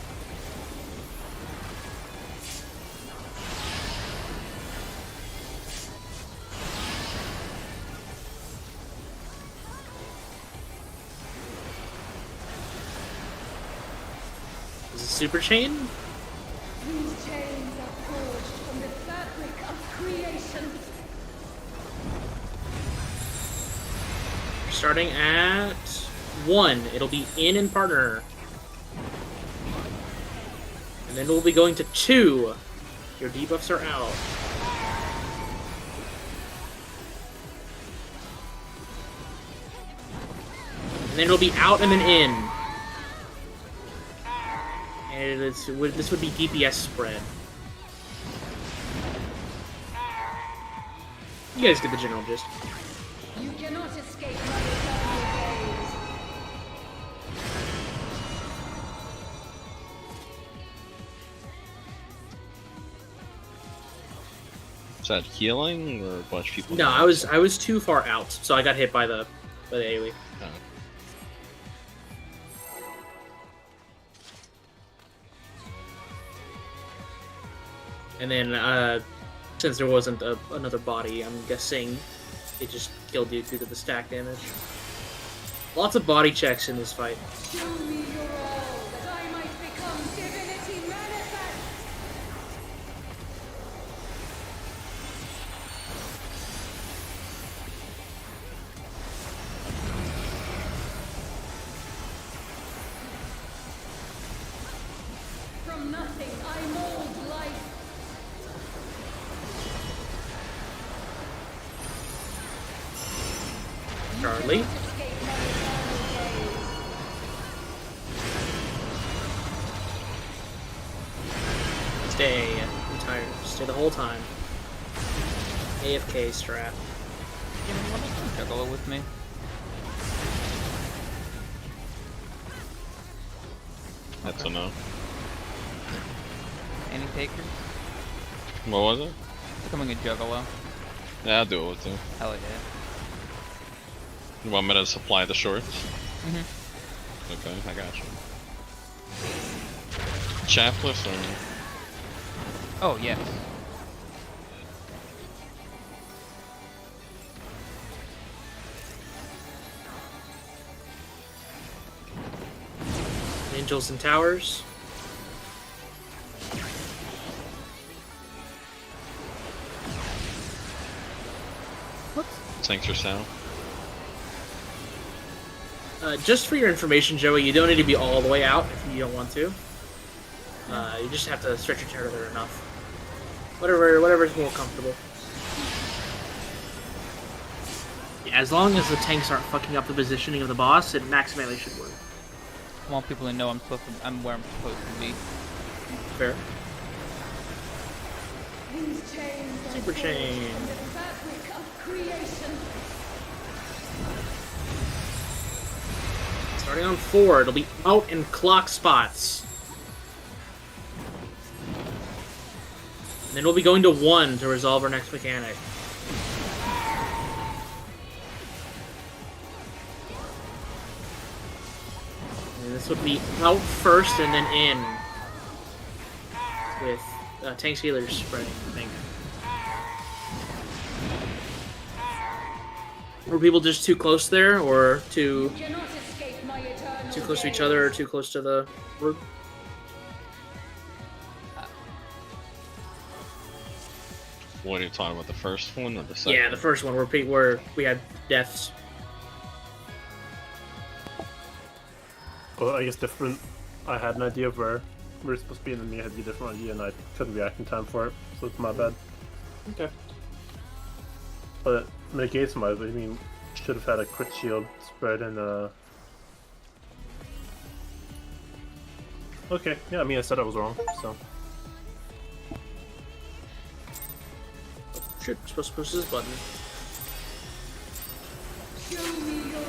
S9: Is it super chain?
S3: These chains are forged from the fabric of creation.
S9: Starting at 1, it'll be in and partner. And then we'll be going to 2. Your debuffs are out. And then it'll be out and then in. And this would be DPS spread. You guys get the general gist.
S3: You cannot escape my eternal gaze.
S4: Is that healing or a bunch of people?
S9: No, I was too far out, so I got hit by the AoE.
S4: Oh.
S9: And then, since there wasn't another body, I'm guessing it just killed you due to the stack damage. Lots of body checks in this fight.
S3: Show me your all, that I might become divinity manifest. From nothing I mold life.
S9: Charlie.
S3: Escape my eternal gaze.
S9: Stay entire. Stay the whole time. AFK strat.
S1: You know, want to juggle with me?
S4: That's a no.
S1: Any takers?
S4: What was it?
S1: Becoming a juggalo.
S4: Yeah, I'll do it with you.
S1: Hell yeah.
S4: You want me to supply the shorts?
S1: Mm-hmm.
S4: Okay, I got you. Chapless or...
S1: Oh, yes.
S9: Angels and towers.
S4: Thanks for sound.
S9: Just for your information, Joey, you don't need to be all the way out if you don't want to. You just have to stretch your tether enough. Whatever's more comfortable. Yeah, as long as the tanks aren't fucking up the positioning of the boss, it max melee should work.
S1: I want people to know I'm where I'm supposed to be.
S9: Fair.
S3: These chains are
S9: Super
S3: forged
S9: chain.
S3: from the fabric of creation.
S9: Starting on 4, it'll be out in clock spots. And then we'll be going to 1 to resolve our next mechanic. And this would be out first and then in. With tanks healers spreading, I think. Were people just too close there, or too
S3: You cannot escape my eternal
S9: too close to each
S3: gaze.
S9: other, or too close to the group?
S4: What are you talking about, the first one or the second?
S9: Yeah, the first one where we had deaths.
S6: Well, I guess different. I had an idea of where we were supposed to be, and then me had a different idea, and I couldn't react in time for it, so it's my bad.
S9: Okay.
S6: But mitigation wise, I mean, should have had a crit shield spread and Okay, yeah, I mean, I said I was wrong, so.
S9: Shit, supposed to push this button.
S3: Show me your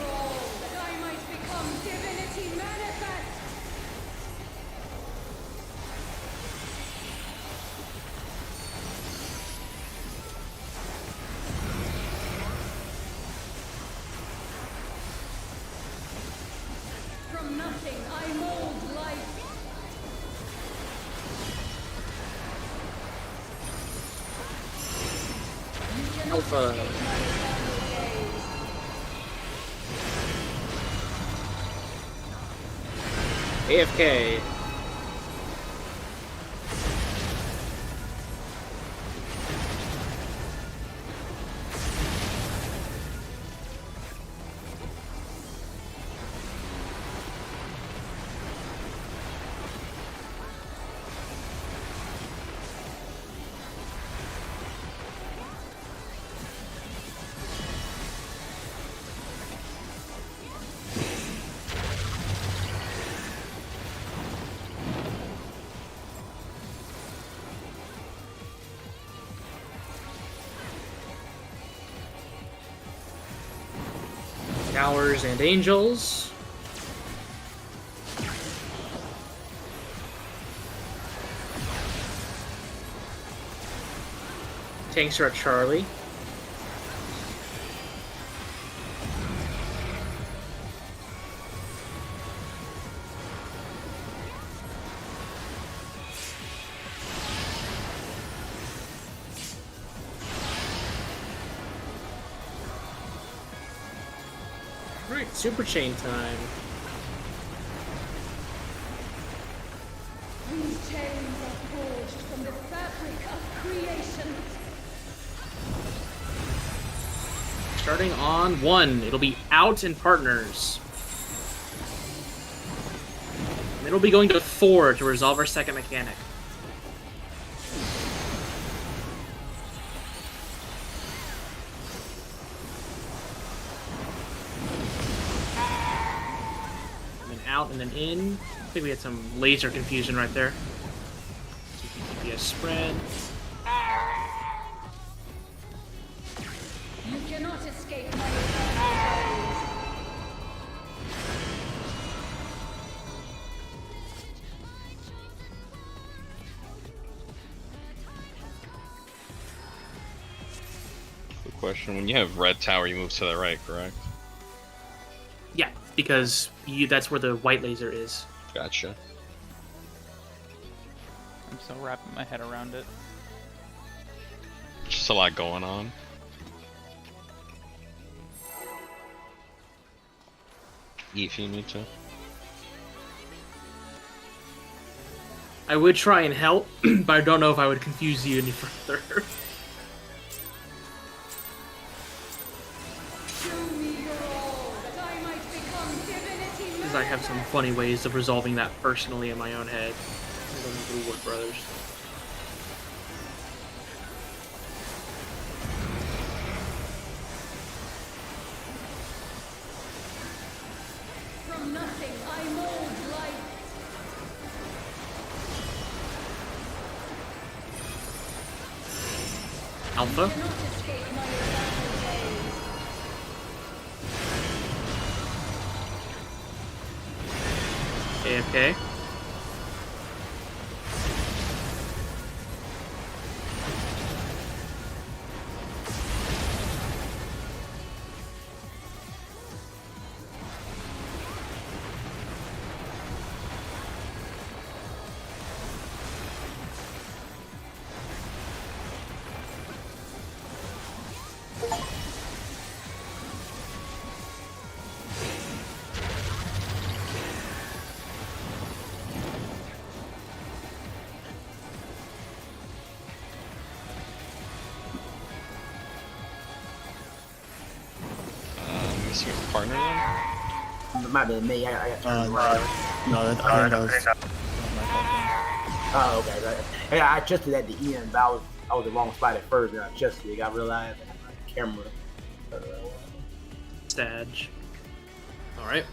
S9: of AFK. Towers and angels. Tanks are at Charlie. Alright, super chain time.
S3: These chains are forged from the fabric of creation.
S9: Starting on 1, it'll be out in partners. And it'll be going to 4 to resolve our second mechanic. And then out and then in. I think we had some laser confusion right there. DPS spread.
S3: You cannot escape my eternal gaze.
S4: Good question. When you have red tower, you move to the right, correct?
S9: Yeah, because that's where the white laser is.
S4: Gotcha.
S1: I'm still wrapping my head around it.
S4: Just a lot going on. If you need to.
S9: I would try and help, but I don't know if I would confuse you any further.
S3: Show me your all, that I might become divinity.
S9: Because I have some funny ways of resolving that personally in my own head. I don't know Blue Wood Brothers.
S3: From nothing I mold life.
S9: Alpha.
S3: Cannot escape my eternal gaze.
S9: AFK.
S4: Is your partner then?
S11: It might be me. I got turned
S5: No,
S11: around.
S5: I think that was.
S11: Oh, okay. Right. Yeah, I adjusted at the end, but I was the wrong spot at first, and I adjusted it. I realized I had my camera.
S9: Stage. Alright.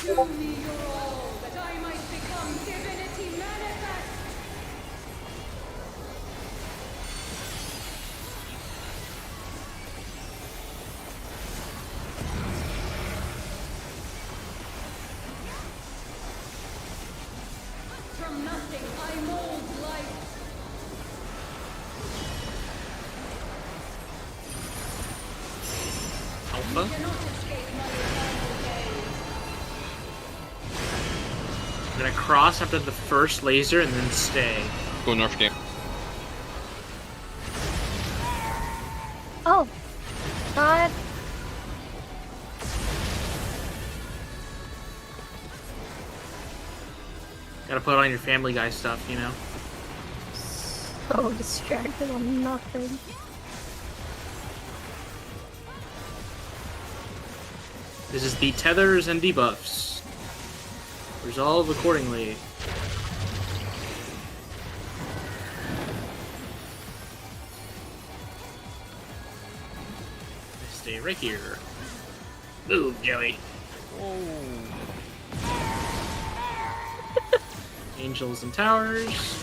S3: Show me your all, that I might become divinity manifest.
S9: Alpha. I'm gonna cross after the first laser and then stay.
S4: Go north game.
S10: Oh. God.
S9: Gotta put on your Family Guy stuff, you know?
S10: So distracted on nothing.
S9: This is the tethers and debuffs. Resolve accordingly. Stay right here. Move, Joey. Angels and towers.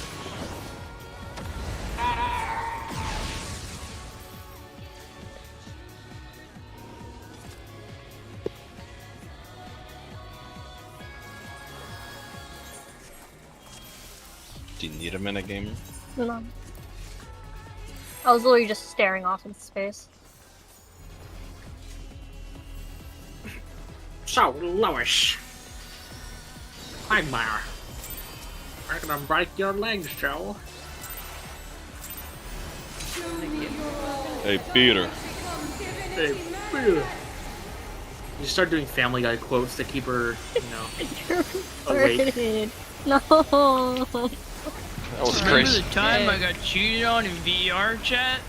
S4: Do you need a minute, gamer?
S10: No. I was literally just staring off into space.
S9: So, Lois. Quagmire. I'm gonna break your legs, Joe.
S4: Hey, Peter.
S9: Hey, Peter. You start doing Family Guy quotes to keep her, you know, awake.
S10: No.
S4: That was
S8: Remember
S4: crazy.
S8: the time I got cheated on in VR chat?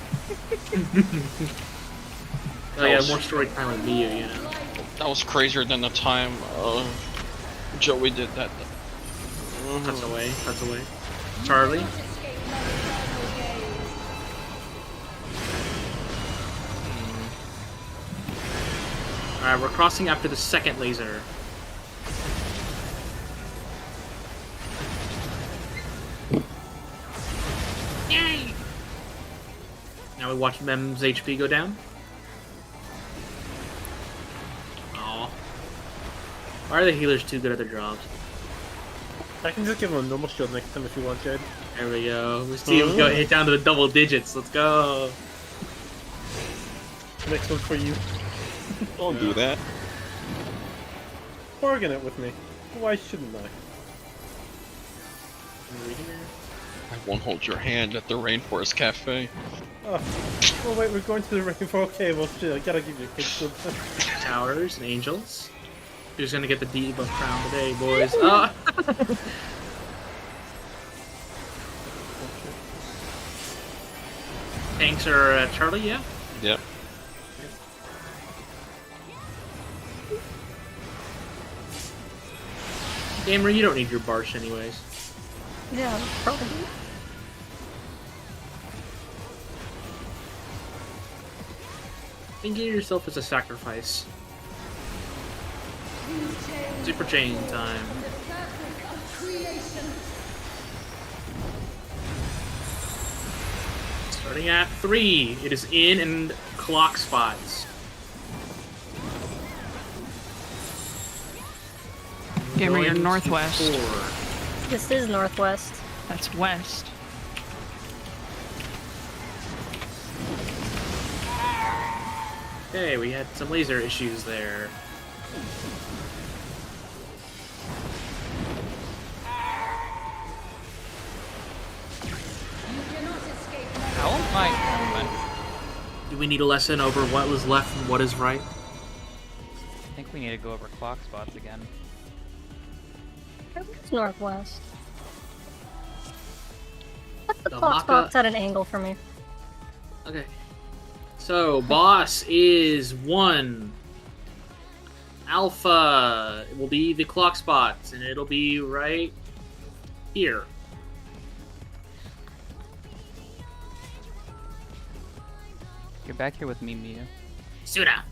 S9: Oh yeah, more story time with Mia, you know.
S4: That was crazier than the time Joey did that.
S9: Cuts away, cuts away. Charlie. Alright, we're crossing after the second laser. Yay! Now we watch Mem's HP go down. Aw. Why are the healers too good at their jobs?
S6: I can just give him a normal shield next time if you want, Jed.
S9: There we go. Let's see if we go hit down to the double digits. Let's go.
S6: Next one for you.
S4: Don't do that.
S6: Bargain it with me. Why shouldn't I?
S4: I won't hold your hand at the Rainforest Cafe.
S6: Oh, well, wait, we're going to the rainforest. Okay, well, shit, I gotta give you a kick shield.
S9: Towers and angels. Who's gonna get the debuff crown today, boys? Ah! Tanks are Charlie, yeah?
S4: Yep.
S9: Gamer, you don't need your Barsh anyways.
S10: Yeah, probably.
S9: Think of yourself as a sacrifice. Super chain time. Starting at 3. It is in and clock spots.
S8: Gamer, you're
S9: Going to
S8: northwest.
S9: 4.
S10: This is northwest.
S8: That's west.
S9: Okay, we had some laser issues there.
S1: How am I?
S9: Do we need a lesson over what was left and what is right?
S1: I think we need to go over clock spots again.
S10: It's northwest. What's the
S9: The
S10: clock
S9: Maka-
S10: spot's at an angle for me?
S9: Okay. So, boss is 1. Alpha will be the clock spots, and it'll be right here.
S1: Get back here with me, Mia.
S9: Suna!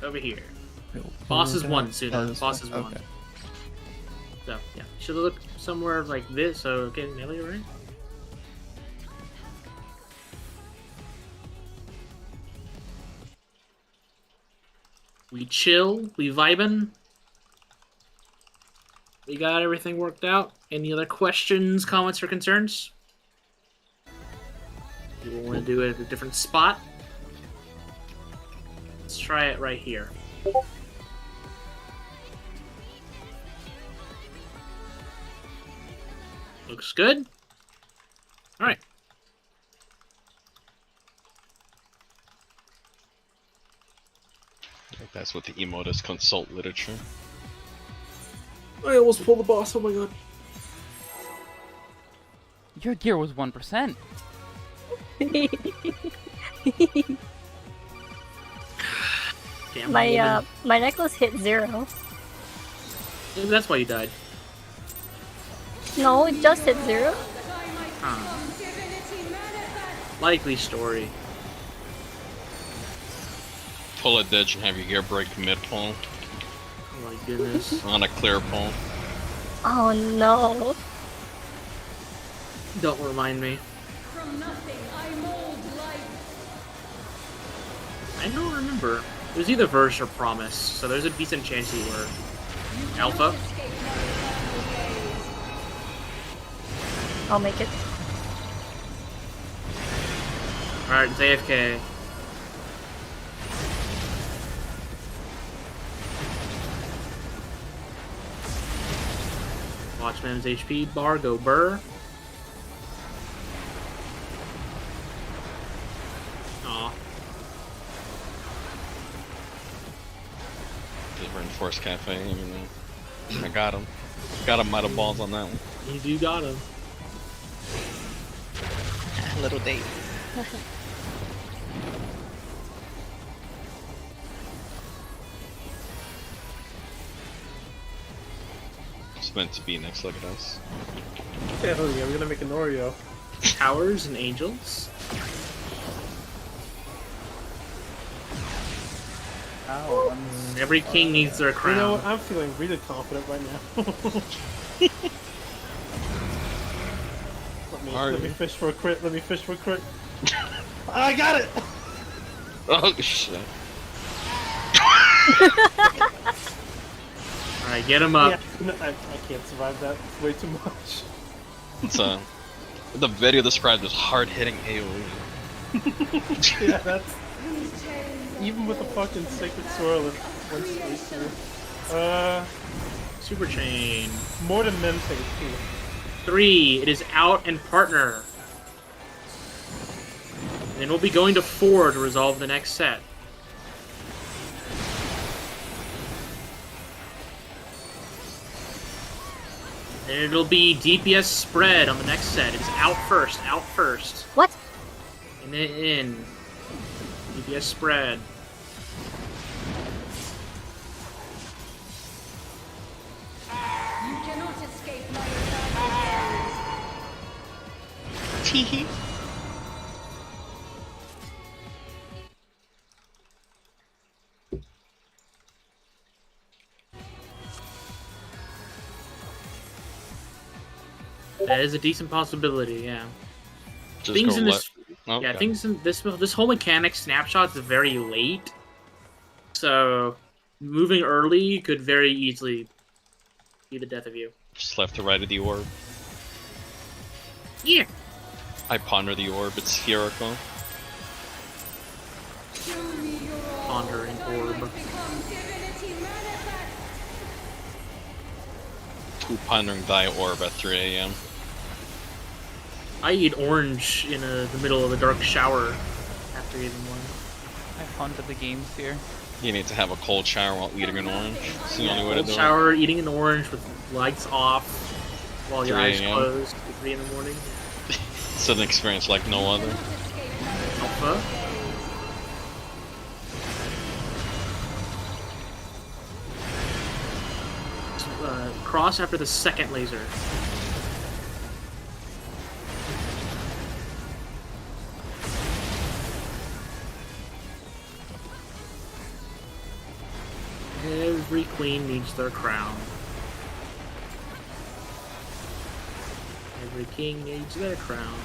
S9: Over here. Boss is 1, Suna. Boss is 1.
S5: Okay.
S9: So, yeah. Should look somewhere like this, so, okay, Nelly, right? We chill, we vibin'. We got everything worked out. Any other questions, comments, or concerns? You want to do it at a different spot? Let's try it right here. Looks good. All right.
S4: That's what the emote is, consult literature.
S9: I almost pulled the boss. Oh my god.
S1: Your gear was 1%.
S9: Damn.
S10: My necklace hit 0.
S9: Maybe that's why you died.
S10: No, it just hit 0.
S9: Huh. Likely story.
S4: Pull a ditch and have your gear break mid-pull
S9: Oh my goodness.
S4: on a clear pull.
S10: Oh no.
S9: Don't remind me.
S3: From nothing, I mold life.
S9: I don't remember. It was either Verse or Promise, so there's a decent chance you were. Alpha?
S10: I'll make it.
S9: Alright, it's AFK. Watchman's HP bar, go burr. Aw.
S4: Just reinforced cafe, you know. I got him. Got him out of balls on that one.
S9: You do got him.
S4: Little date. It's meant to be next, look at us.
S6: Hell yeah, we're gonna make an Oreo.
S9: Towers and angels.
S6: Ow,
S9: Every king needs their crown.
S6: You know what? I'm feeling really confident right now. Let me fish for a crit. Let me fish for a crit. I got it!
S4: Oh shit.
S9: Alright, get him up.
S6: Yeah, no, I can't survive that. It's way too much.
S4: It's the video described as hard-hitting AoE.
S6: Yeah, that's... Even with the fucking Sacred Swirl and one sleep through.
S9: Super Chain.
S6: More than Mem's HP.
S9: 3, it is out and partner. Then we'll be going to 4 to resolve the next set. And it'll be DPS spread on the next set. It's out first, out first.
S10: What?
S9: And then in. DPS spread.
S3: You cannot escape my
S4: Teehee.
S9: That is a decent possibility, yeah.
S4: Just
S9: Things
S4: go
S9: in
S4: left.
S9: this,
S4: Okay.
S9: yeah, things in this whole mechanic snapshot is very late, so moving early could very easily be the death of you.
S4: Just left to right of the orb.
S9: Yeah.
S4: I ponder the orb. It's spherical.
S9: Pondering orb.
S4: Who pondering thy orb at 3 a.m.
S9: I eat orange in the middle of a dark shower after eating one.
S1: I haunted the games here.
S4: You need to have a cold shower while eating an orange. It's the only way to
S9: Cold
S4: do
S9: shower, eating an orange with lights off while your
S4: 3
S9: eyes
S4: a.m.
S9: closed at 3 in the morning.
S4: it. It's an experience like no other.
S9: Alpha. Cross after the second laser. Every queen needs their crown. Every king needs their crown.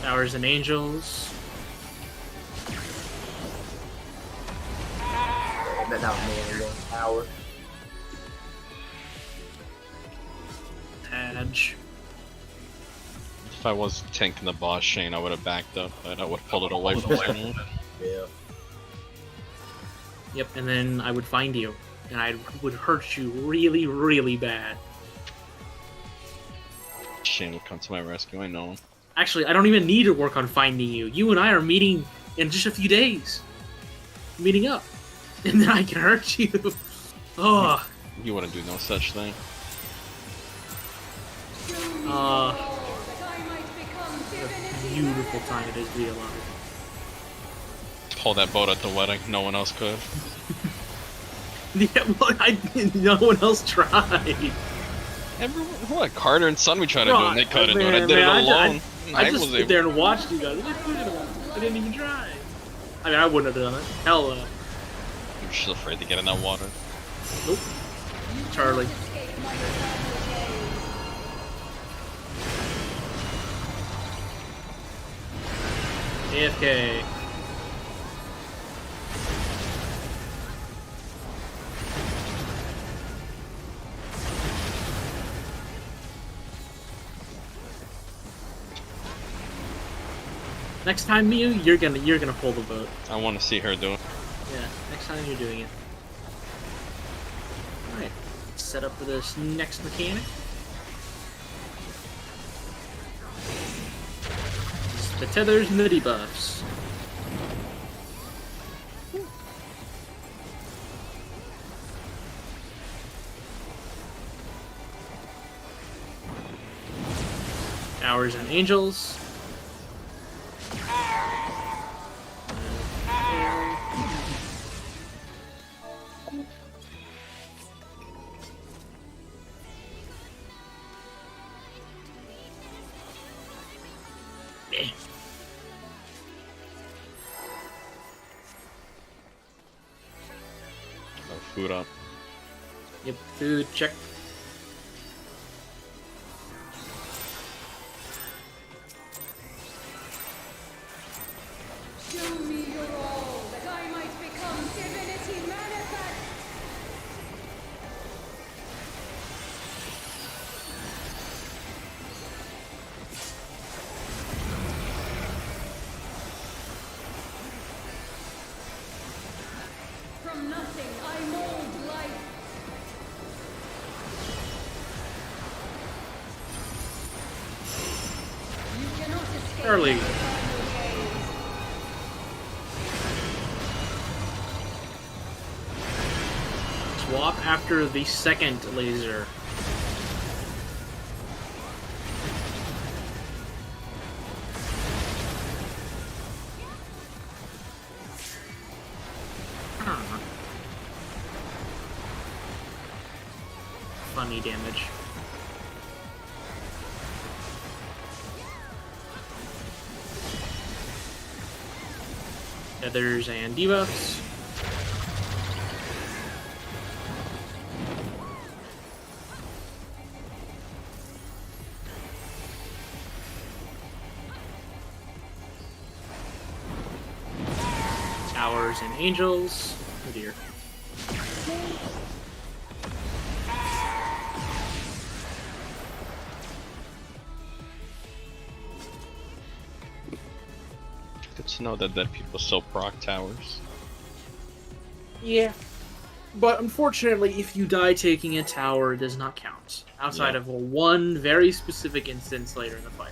S9: Towers and Angels.
S11: That was me in 1 hour.
S9: Edge.
S4: If I was tanking the boss Shane, I would have backed up, but I would have pulled it away from someone.
S11: Yeah.
S9: Yep, and then I would find you, and I would hurt you really, really bad.
S4: Shane would come to my rescue, I know.
S9: Actually, I don't even need to work on finding you. You and I are meeting in just a few days. Meeting up. And then I can hurt you. Oh.
S4: You wouldn't do no such thing.
S9: What a beautiful time it is to be alive.
S4: Pull that boat at the wedding, no one else could.
S9: Yeah, well, no one else tried.
S4: Everyone, what? Carter and Son we tried to do, and they couldn't do it. I
S9: Man,
S4: did it
S9: man,
S4: alone.
S9: I just stood there and watched you guys. I didn't even try. I mean, I wouldn't have done it. Hell no.
S4: I'm just afraid to get in that water.
S9: Nope. Charlie. AFK. Next time, Mew, you're gonna pull the boat.
S4: I want to see her do it.
S9: Yeah, next time you're doing it. Alright, set up for this next mechanic. It's the Tethers and the debuffs. Hours and Angels.
S4: Food up.
S9: Yep, food check.
S3: Show me your all, that I might become divinity manifest. From nothing I mold life. You cannot escape.
S9: Early. Swap after the second laser. Funny damage. Feathers and debuffs. Towers and Angels. Oh dear.
S4: Good to know that dead people still proc towers.
S9: Yeah. But unfortunately, if you die taking a tower, it does not count. Outside of one very specific instance later in the fight.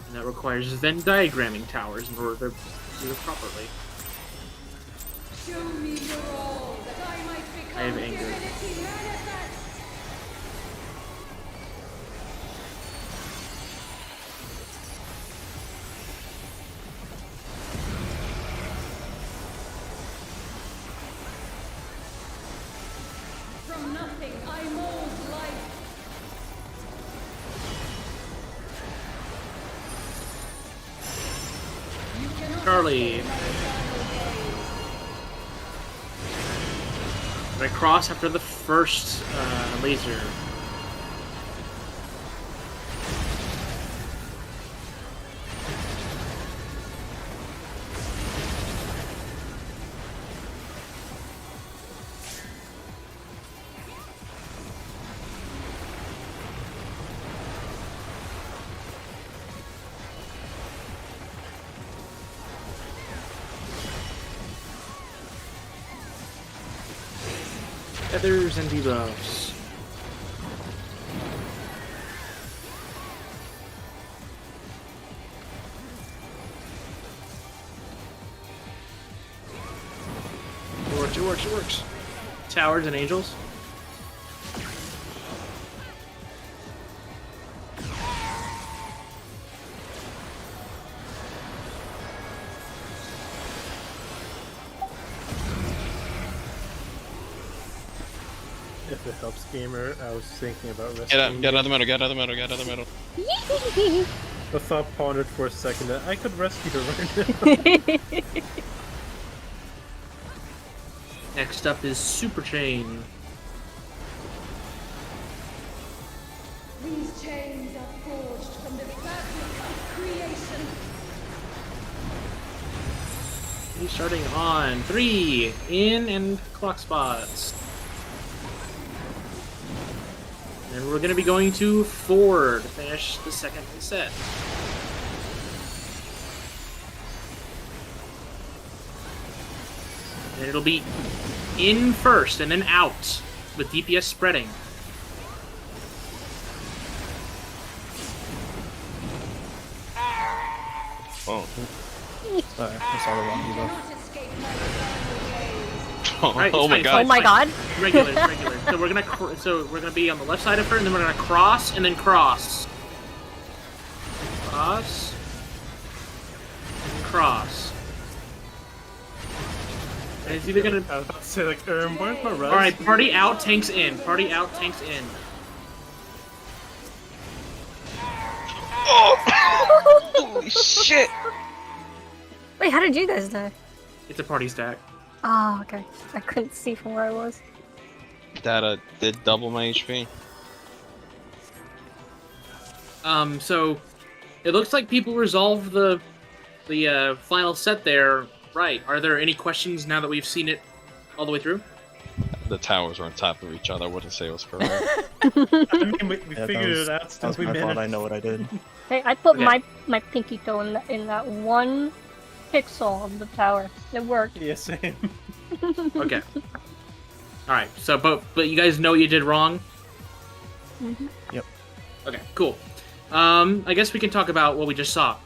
S9: And that requires Venn diagramming towers in order to do it properly.
S3: Show me your all, that I might become
S9: I have anger.
S3: divinity manifest. From nothing I mold life. You cannot
S9: Charlie. Did I cross after the first laser? Feathers and debuffs. It works. Towers and angels.
S6: If it helps, gamer, I was thinking about rescuing.
S4: Get out of the middle, get out of the middle, get out of the middle.
S6: The thought pondered for a second that I could rescue her right now.
S9: Next up is Super Chain.
S3: These chains are forged from the fabric of creation.
S9: He's starting on 3 in and clock spots. And we're going to be going to 4 to finish the second set. And it'll be in first and then out with DPS spreading.
S4: Oh.
S5: Sorry, I saw the wrong debuff.
S3: Cannot escape my eternal gaze.
S4: Oh,
S9: Right,
S4: oh
S9: it's
S4: my
S9: fine,
S4: god.
S10: Oh my god.
S9: Regular. So we're gonna be on the left side of her, and then we're gonna cross and then cross. Cross. And cross. And it's either gonna.
S6: I was about to say, like, where's my res?
S9: All right, party out, tanks in. Party out, tanks in.
S4: Holy shit!
S10: Wait, how did you guys die?
S9: It's a party stack.
S10: Oh, okay. I couldn't see from where I was.
S4: That did double my HP.
S9: So it looks like people resolved the final set there. Right. Are there any questions now that we've seen it all the way through?
S4: The towers were on top of each other. I wouldn't say it was correct.
S6: I mean, we
S5: Yeah,
S6: figured it out
S5: that
S6: since
S5: was
S6: we
S5: my
S6: made
S5: fault.
S6: it.
S5: I know what I did.
S10: Hey, I put
S9: Okay.
S10: my pinky toe in that one pixel of the tower. It worked.
S6: Yeah, same.
S9: Okay. All right. So, but you guys know what you did wrong.
S10: Mm-hmm.
S9: Okay. Cool. I guess we can talk about what we just saw.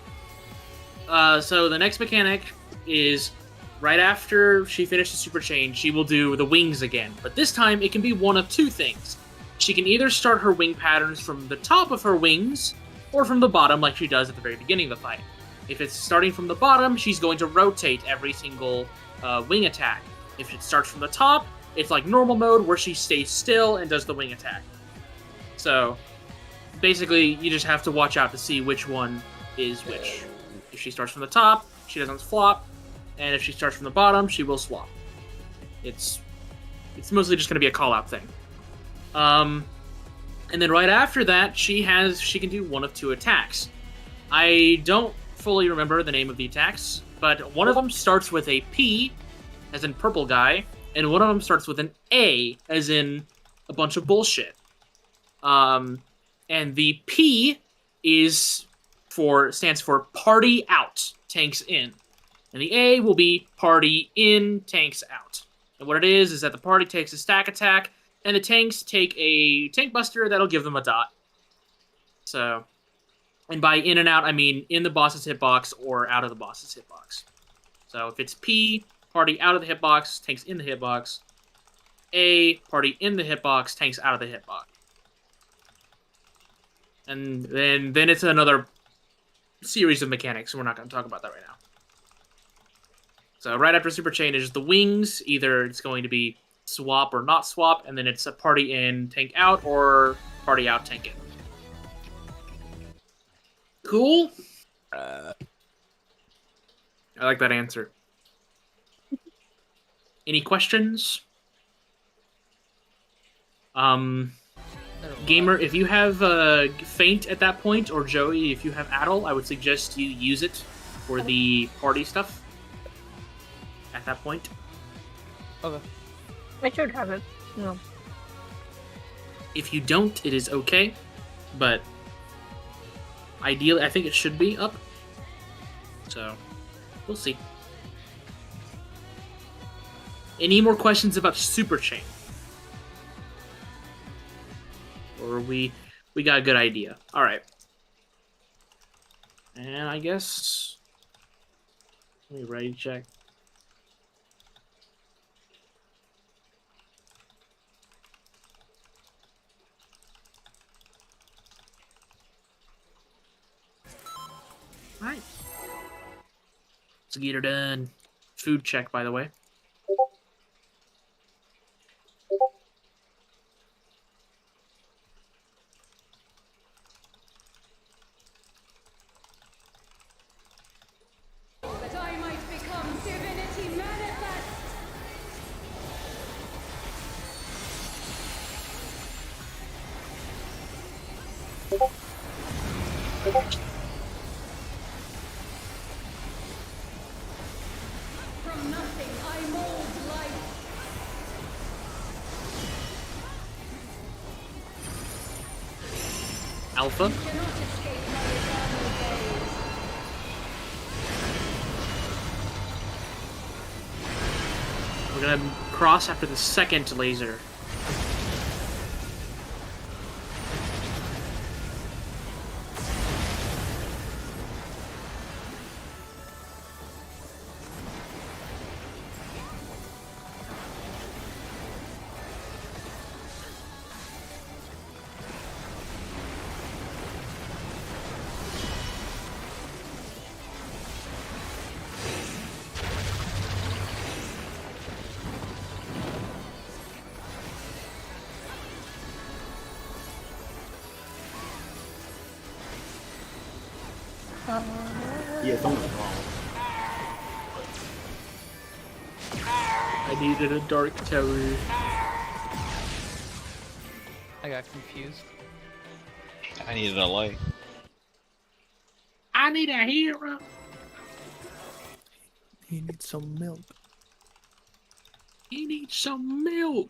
S9: So the next mechanic is right after she finishes Super Chain, she will do the wings again. But this time, it can be one of two things. She can either start her wing patterns from the top of her wings, or from the bottom, like she does at the very beginning of the fight. If it's starting from the bottom, she's going to rotate every single wing attack. If it starts from the top, it's like normal mode, where she stays still and does the wing attack. So, basically, you just have to watch out to see which one is which. If she starts from the top, she doesn't flop, and if she starts from the bottom, she will swap. It's mostly just going to be a call-out thing. And then right after that, she can do one of two attacks. I don't fully remember the name of the attacks, but one of them starts with a P, as in purple guy, and one of them starts with an A, as in a bunch of bullshit. And the P stands for party out, tanks in. And the A will be party in, tanks out. And what it is that the party takes a stack attack, and the tanks take a tank buster that'll give them a dot. So, and by in and out, I mean in the boss's hitbox or out of the boss's hitbox. So if it's P, party out of the hitbox, tanks in the hitbox. A, party in the hitbox, tanks out of the hitbox. And then it's another series of mechanics, and we're not going to talk about that right now. So right after Super Chain is the wings. Either it's going to be swap or not swap, and then it's a party in, tank out, or party out, tank in. Cool? I like that answer. Any questions? Gamer, if you have Feint at that point, or Joey, if you have Addle, I would suggest you use it for the party stuff at that point.
S1: Okay.
S10: I should have it. No.
S9: If you don't, it is okay, but ideally, I think it should be up. So, we'll see. Any more questions about Super Chain? or we got a good idea. All right. And I guess let me ready check. All right. Let's get her done. Food check, by the way.
S3: That I might become divinity manifest. From nothing I mold life.
S9: Alpha.
S3: Cannot escape my eternal gaze.
S9: We're gonna cross after the second laser.
S11: Yeah, something's wrong.
S9: I needed a dark tower.
S1: I got confused.
S4: I needed a light.
S9: I need a hero.
S5: He needs some milk.
S9: He needs some milk.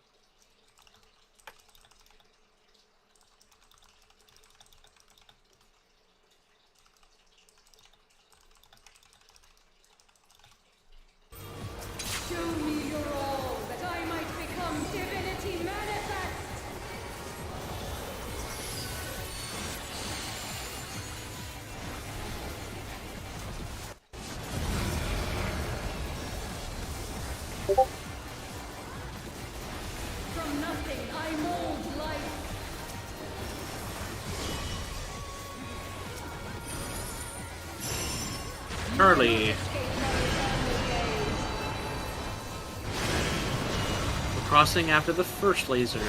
S3: Show me your all, that I might become divinity manifest. From nothing I mold life.
S9: Charlie.
S3: Escape my eternal gaze.
S9: We're crossing after the first laser.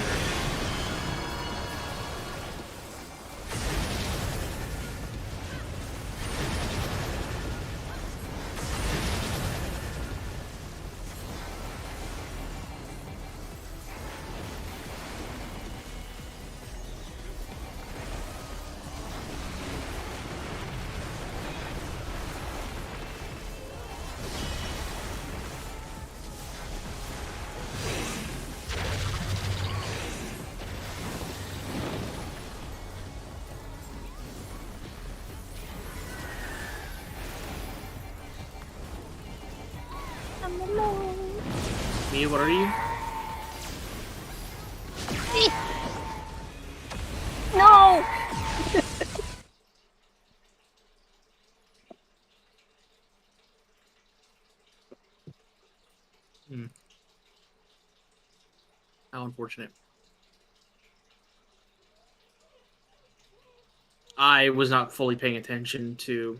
S10: I'm alone.
S9: Mia, what are you?
S10: No!
S9: How unfortunate. I was not fully paying attention to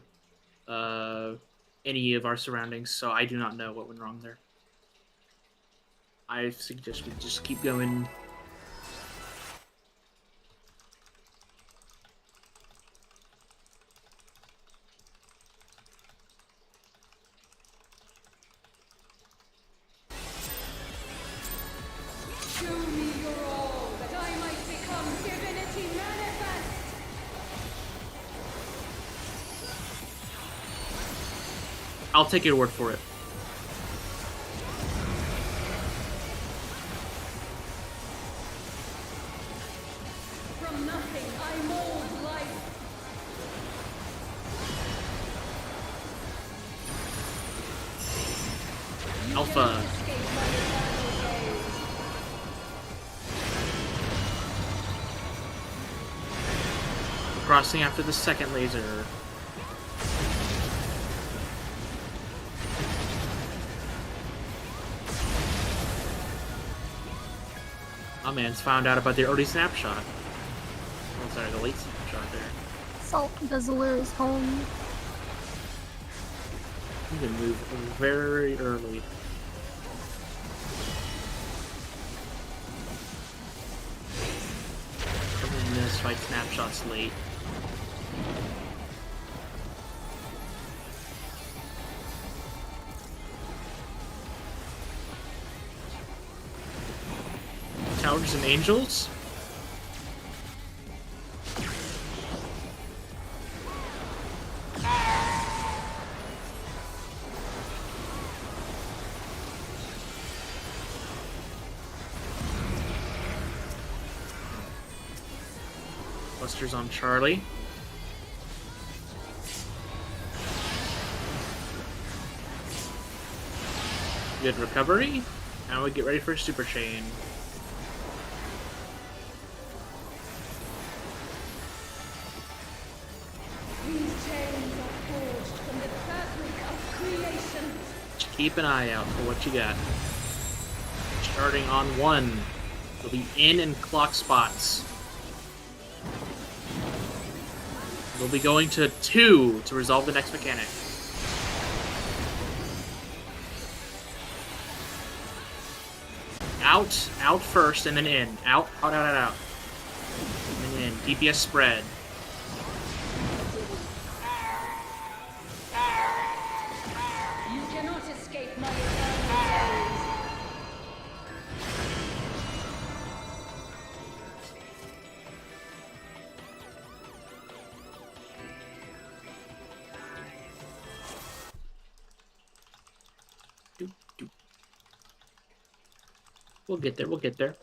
S9: any of our surroundings, so I do not know what went wrong there. I suggest we just keep going.
S3: Show me your all, that I might become divinity manifest.
S9: I'll take your word for it.
S3: From nothing I mold life.
S9: Alpha.
S3: Escape my eternal gaze.
S9: crossing after the second laser. My man's found out about the early snapshot. Oh, sorry, the late snapshot there.
S10: Salt Guzzler is home.
S9: You can move very early. Probably miss fight snapshots late. Towers and Angels? Busters on Charlie. Good recovery. Now we get ready for Super Chain.
S3: These chains are forged from the fabric of creation.
S9: Keep an eye out for what you got. Starting on 1. It'll be in and clock spots. We'll be going to 2 to resolve the next mechanic. Out first, and then in. Out. And then in. DPS spread.
S3: You cannot escape my eternal gaze.
S9: We'll get there. We'll get there.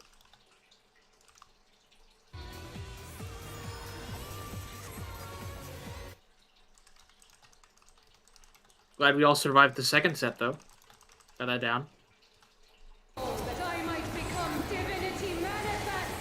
S9: Glad we all survived the second set, though. Got that down.
S3: That I might become divinity manifest.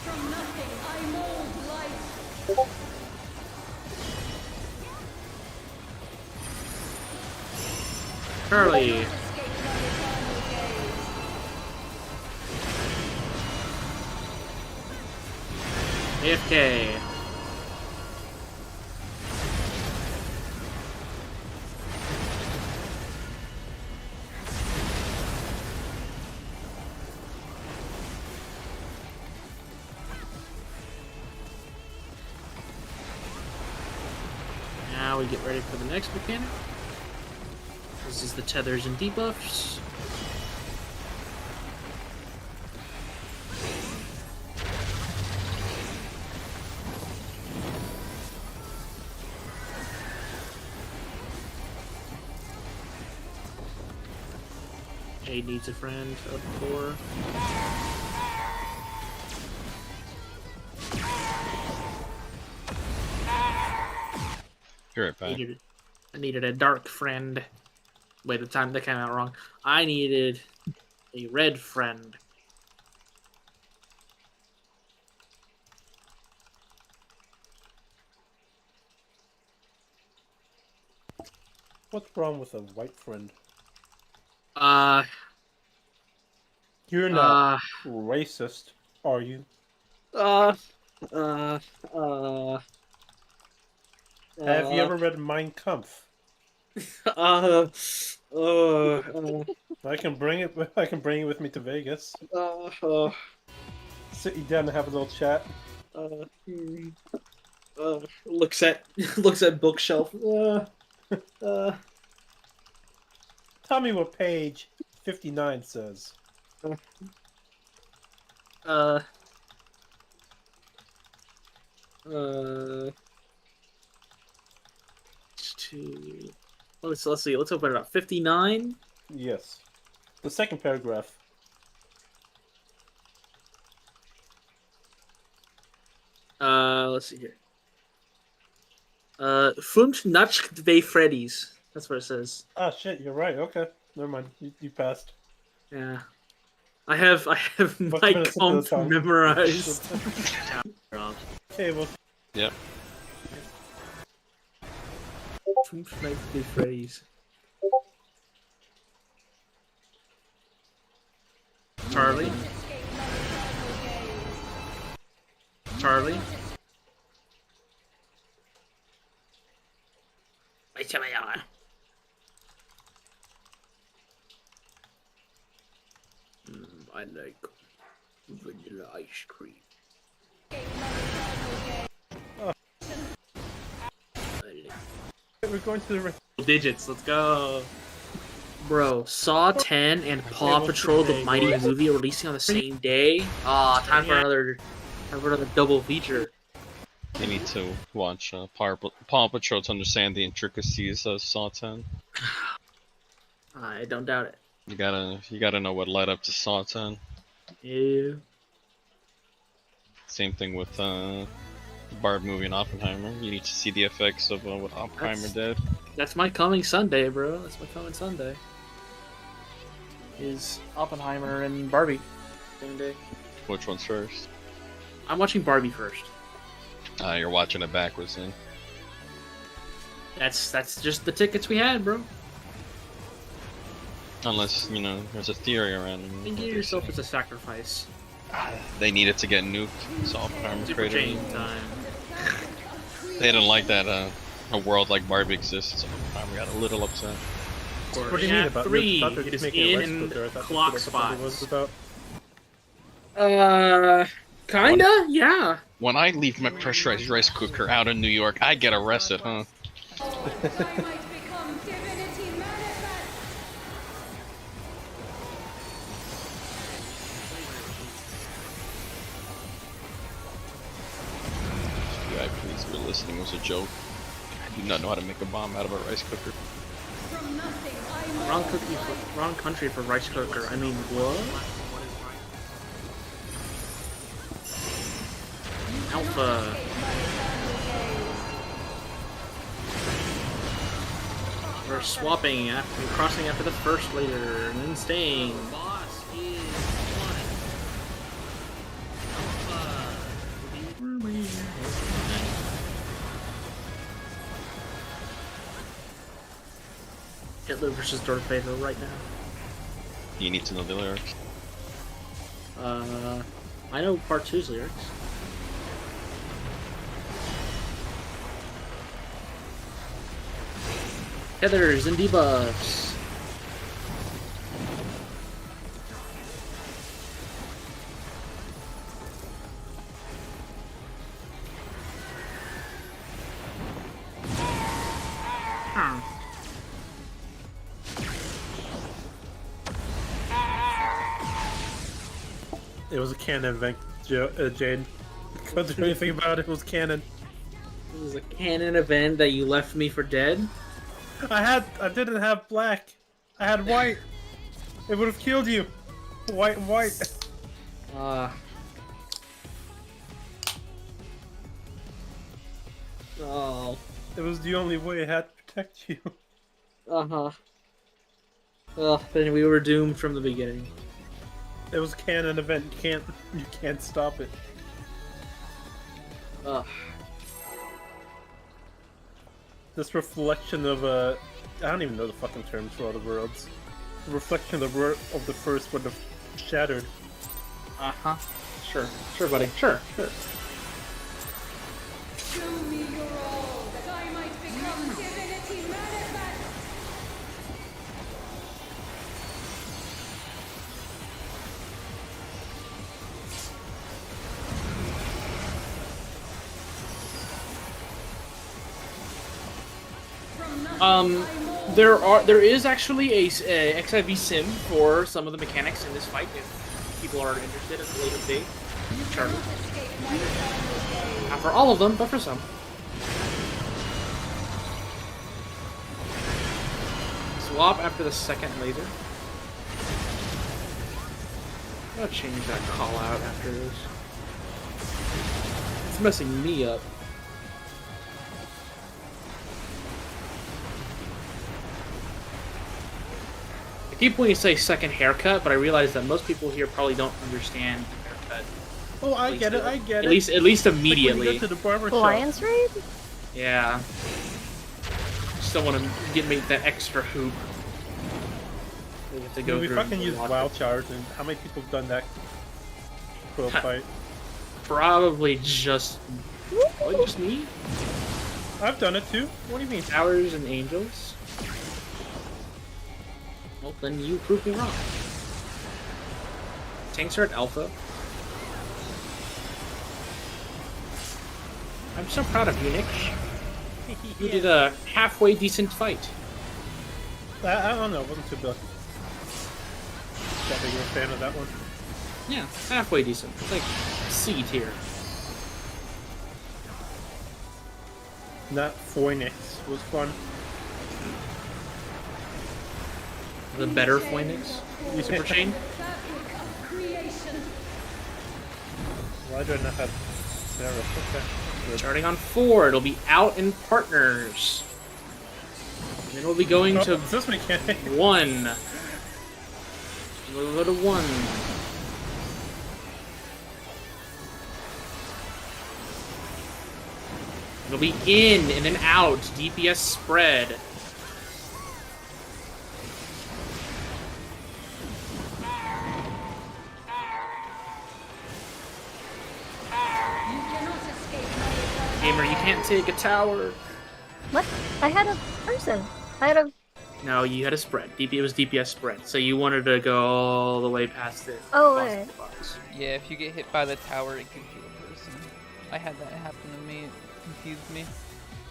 S3: From nothing I mold life.
S9: Charlie.
S3: Escape my eternal gaze.
S9: AFK. Now we get ready for the next mechanic. This is the tethers and debuffs. Jade needs a friend of 4.
S4: You're right back.
S9: I needed a dark friend. Wait, the time that came out wrong. I needed a red friend.
S6: What's wrong with a white friend? You're
S9: Uh,
S6: not racist, are you?
S9: Have
S6: Have you ever read Mein Kampf?
S9: I
S6: can bring it. I can bring it with me to Vegas. Sit you down and have a little chat.
S9: Looks at bookshelf.
S6: Tell me what page 59 says.
S9: Let's see. Let's open it up. 59.
S6: Yes. The second paragraph.
S9: Let's see here. Fünf nach zwei Freddy's. That's what it says.
S6: Ah, shit, you're right. Okay. Never mind. You passed.
S9: Yeah. I have
S6: Must
S9: my
S6: have been a simple
S9: comp
S6: time.
S9: memorized.
S6: Okay, well,
S4: Yep.
S9: Fünf nach zwei Freddy's. Charlie? Charlie? I like vanilla ice cream.
S6: we're going to the.
S9: Digits, let's go. Bro, Saw 10 and Paw
S6: what's
S9: Patrol,
S6: the
S9: the
S6: day,
S9: mighty
S6: boys?
S9: movie, are releasing on the same day. Ah, time for another double feature.
S4: You need to watch Paw Patrol to understand the intricacies of Saw 10.
S9: I don't doubt it.
S4: You gotta know what led up to Saw 10.
S9: Yeah.
S4: Same thing with the Barb movie and Oppenheimer. You need to see the effects of what Oppenheimer did.
S9: That's my coming Sunday, bro. That's my coming Sunday. Is Oppenheimer and Barbie. Same day.
S4: Which one's first?
S9: I'm watching Barbie first.
S4: You're watching it backwards then.
S9: That's just the tickets we had, bro.
S4: Unless, there's a theory around
S9: You can give yourself as a sacrifice.
S4: they needed to get nuked, so Oppenheimer
S9: Super
S4: created
S9: chain
S4: it.
S9: time.
S4: They didn't like that a world like Barbie exists, so Oppenheimer got a little upset.
S6: What do you mean about
S9: 3,
S6: I thought they were
S9: it
S6: just
S9: is
S6: making a rice
S9: in
S6: cooker. I thought
S9: clock
S6: that's what it was
S9: spots.
S6: about.
S9: Kinda, yeah.
S4: When I leave my pressurized rice cooker out in New York, I get arrested, huh?
S3: That I might become divinity manifest.
S4: FBI police were listening was a joke. I do not know how to make a bomb out of a rice cooker.
S3: From nothing, I might
S9: Wrong country for rice cooker. I mean, what? Alpha. We're swapping after crossing after the first later, and then staying. Boss is Hitler versus Darth Vader right now.
S4: You need to know the lyrics.
S9: I know part 2's lyrics. Heathers and debuffs.
S6: It was a canon event, Jade. Couldn't do anything about it. It was canon.
S9: This is a canon event that you left me for dead.
S6: I didn't have black. I had white. It would have killed you. White and white.
S9: Oh.
S6: It was the only way I had to protect you.
S9: Uh-huh. Well, then we were doomed from the beginning.
S6: It was a canon event. You can't stop it.
S9: Ugh.
S6: This reflection of I don't even know the fucking terms for other worlds. The reflection of the first would have shattered.
S9: Uh-huh. Sure, buddy. Sure.
S3: show me your all, that I might become divinity manifest.
S9: There is actually a XIV sim for some of the mechanics in this fight if people are interested at a later date. Charlie. Not for all of them, but for some. Swap after the second laser. I'm gonna change that call out after this. It's messing me up. I keep wanting to say second haircut, but I realize that most people here probably don't understand haircut.
S6: Oh, I get it. I get
S9: At
S6: it.
S9: least
S6: Like when
S9: immediately.
S6: you go to the barber shop.
S10: Lion's Raid?
S9: Yeah. Just don't want to make that extra hoop. We have to go
S6: We
S9: through
S6: fucking
S9: the
S6: use
S9: logic.
S6: wild charge, and how many people have done that pro fight?
S9: Probably just me.
S6: I've done it too. What do you mean?
S9: Towers and angels. Well, then you proved me wrong. Tanks are at alpha. I'm so proud of you, Nick. You did a halfway decent fight.
S6: I don't know. It wasn't too bad. That big of a fan of that one.
S9: Yeah, halfway decent. It's like C tier.
S6: That Phoenix was fun.
S9: The better Phoenix. Super Chain.
S6: Why do I not have Sarah? Okay. Good.
S9: Starting on 4, it'll be out in partners. And then we'll be going to
S6: Is this mechanic?
S9: 1. We'll go to 1. It'll be in and then out. DPS spread. Gamer, you can't take a tower.
S10: What? I had a person. I had a.
S9: No, you had a spread. It was DPS spread. So you wanted to go all the way past it.
S10: Oh, wait.
S1: Yeah, if you get hit by the tower, it gives you a person. I had that happen to me. It confused me.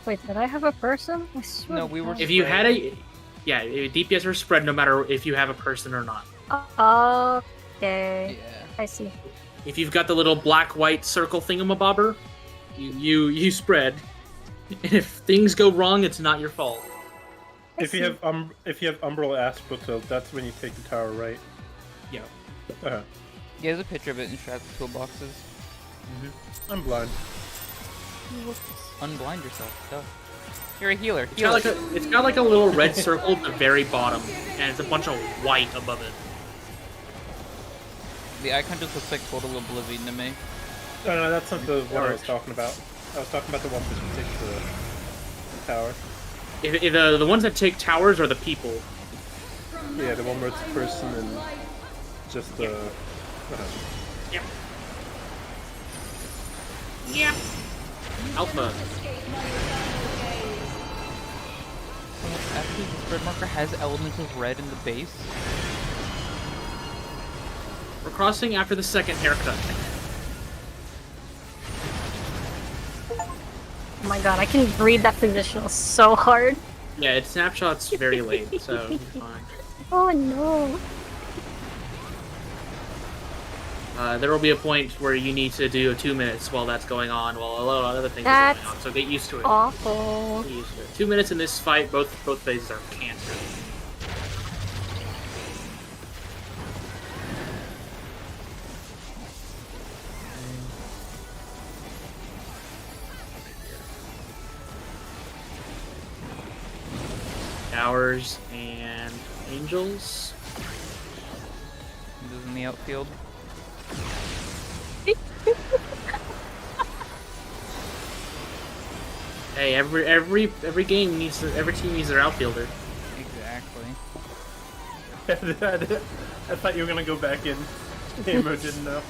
S10: Wait, did I have a person? I swear
S1: No,
S10: to
S1: we were.
S10: God.
S9: If you had a... Yeah, DPS are spread no matter if you have a person or not.
S10: Okay.
S1: Yeah.
S10: I see.
S9: If you've got the little black-white circle thingamabobber, you spread. And if things go wrong, it's not your fault.
S6: If you have Umbrella Astroturf, that's when you take the tower, right?
S9: Yeah.
S6: Uh-huh.
S1: Yeah, there's a picture of it in Strat's toolboxes.
S6: I'm blind.
S1: Unblind yourself. Duh. You're a healer.
S9: It's got like a little red circle at the very bottom, and it's a bunch of white above it.
S1: The icon just looks like total oblivion to me.
S6: No, that's not the one I was talking about. I was talking about the one that takes the tower.
S9: If the ones that take towers are the people.
S6: Yeah, the one where it's a person and just the...
S9: Yep. Yeah. Alpha.
S1: Actually, the spread marker has elements of red in the base.
S9: We're crossing after the second haircut.
S10: Oh my god, I can read that positional so hard.
S9: Yeah, it snapshots very late, so it's fine.
S10: Oh no.
S9: There will be a point where you need to do 2 minutes while that's going on, while a lot of other things are
S10: That's
S9: going on. So get used to it.
S10: awful.
S9: Get used to it. 2 minutes in this fight, both phases are cancer. Towers and angels.
S1: This is in the outfield.
S9: Hey, every game needs every team needs their outfielder.
S1: Exactly.
S6: I thought you were gonna go back in. Gamer didn't know.